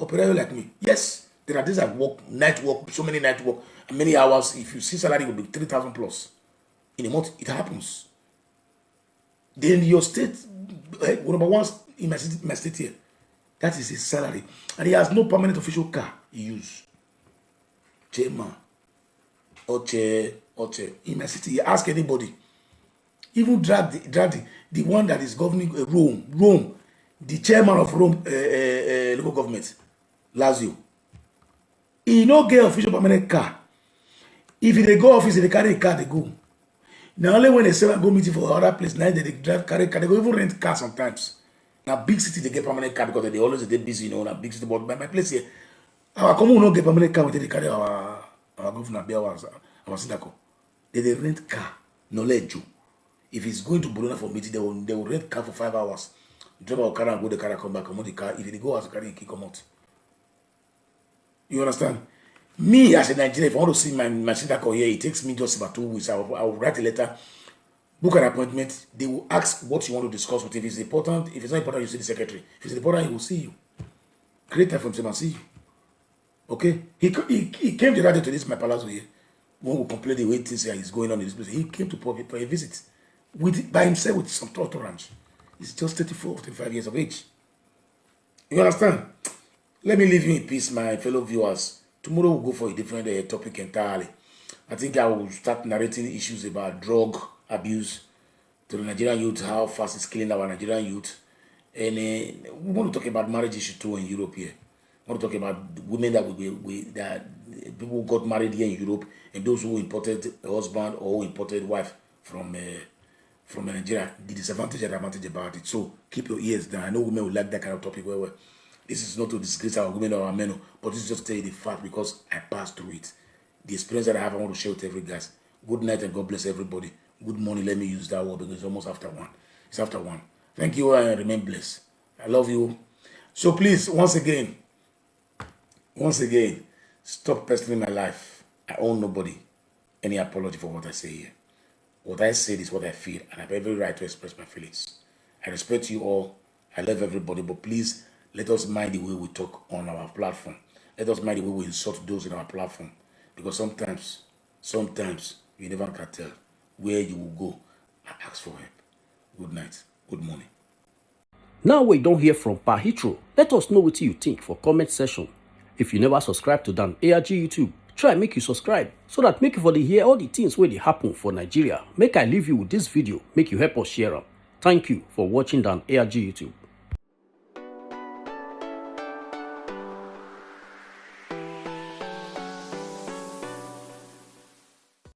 Operator like me. Yes. There are days I work, night work, so many night work, and many hours. If you see salary, it will be 3,000 plus. In a month, it happens. Then your state, number one in my state here, that is his salary. And he has no permanent official car he use. Chairman, Oche. In my city, ask anybody. Even drag the one that is governing Rome, the chairman of Rome local government, Lazio. He no get official permanent car. If they go office, they carry a car, they go. Now only when they say go meeting for other place, now they drive carry car, they go even rent car sometimes. Now big city they get permanent car because they always busy, you know. Now big city, but by my place here, our commune no get permanent car until they carry our governor, our Sindako. They rent car, knowledge you. If he's going to Bologna for meeting, they will rent car for 5 hours. Drive our car and go the car and come back, come on the car. If they go as a car, he come out. You understand? Me as a Nigerian, if I want to see my sister call here, it takes me just about 2 weeks. I will write a letter, book an appointment. They will ask what you want to discuss with him. If it's important, if it's not important, you see the secretary. If it's important, he will see you. Create time for him and see you. Okay? He came the other day to this my palace here. When we complain the way things is going on in this place, he came to for a visit by himself with some turtle ranch. He's just 34, 35 years of age. You understand? Let me leave you in peace, my fellow viewers. Tomorrow we'll go for a different topic entirely. I think I will start narrating issues about drug abuse to the Nigerian youth, how fast it's killing our Nigerian youth. And we want to talk about marriage issue too in Europe here. We want to talk about women that people who got married here in Europe and those who imported a husband or who imported wife from Nigeria, the disadvantage and advantage about it. So keep your ears down. I know women will like that kind of topic well. This is not to disgrace our women or our men, but this is just to tell you the fact because I passed through it. The experience that I have, I want to share with every guys. Good night and God bless everybody. Good morning, let me use that word because it's almost after 1. It's after 1. Thank you and remain blessed. I love you. So please, once again, stop pestering my life. I owe nobody any apology for what I say here. What I said is what I feel, and I have every right to express my feelings. I respect you all. I love everybody, but please, let us mind the way we talk on our platform. Let us mind the way we insult those in our platform. Because sometimes, you never can tell where you will go and ask for help. Good night. Good morning. Now we don't hear from Pa Hitro. Let us know what you think for comment section. If you never subscribe to Dan ARG YouTube, try make you subscribe so that make you for the hear all the things where they happen for Nigeria. Make I leave you with this video, make you help us share them. Thank you for watching Dan ARG YouTube.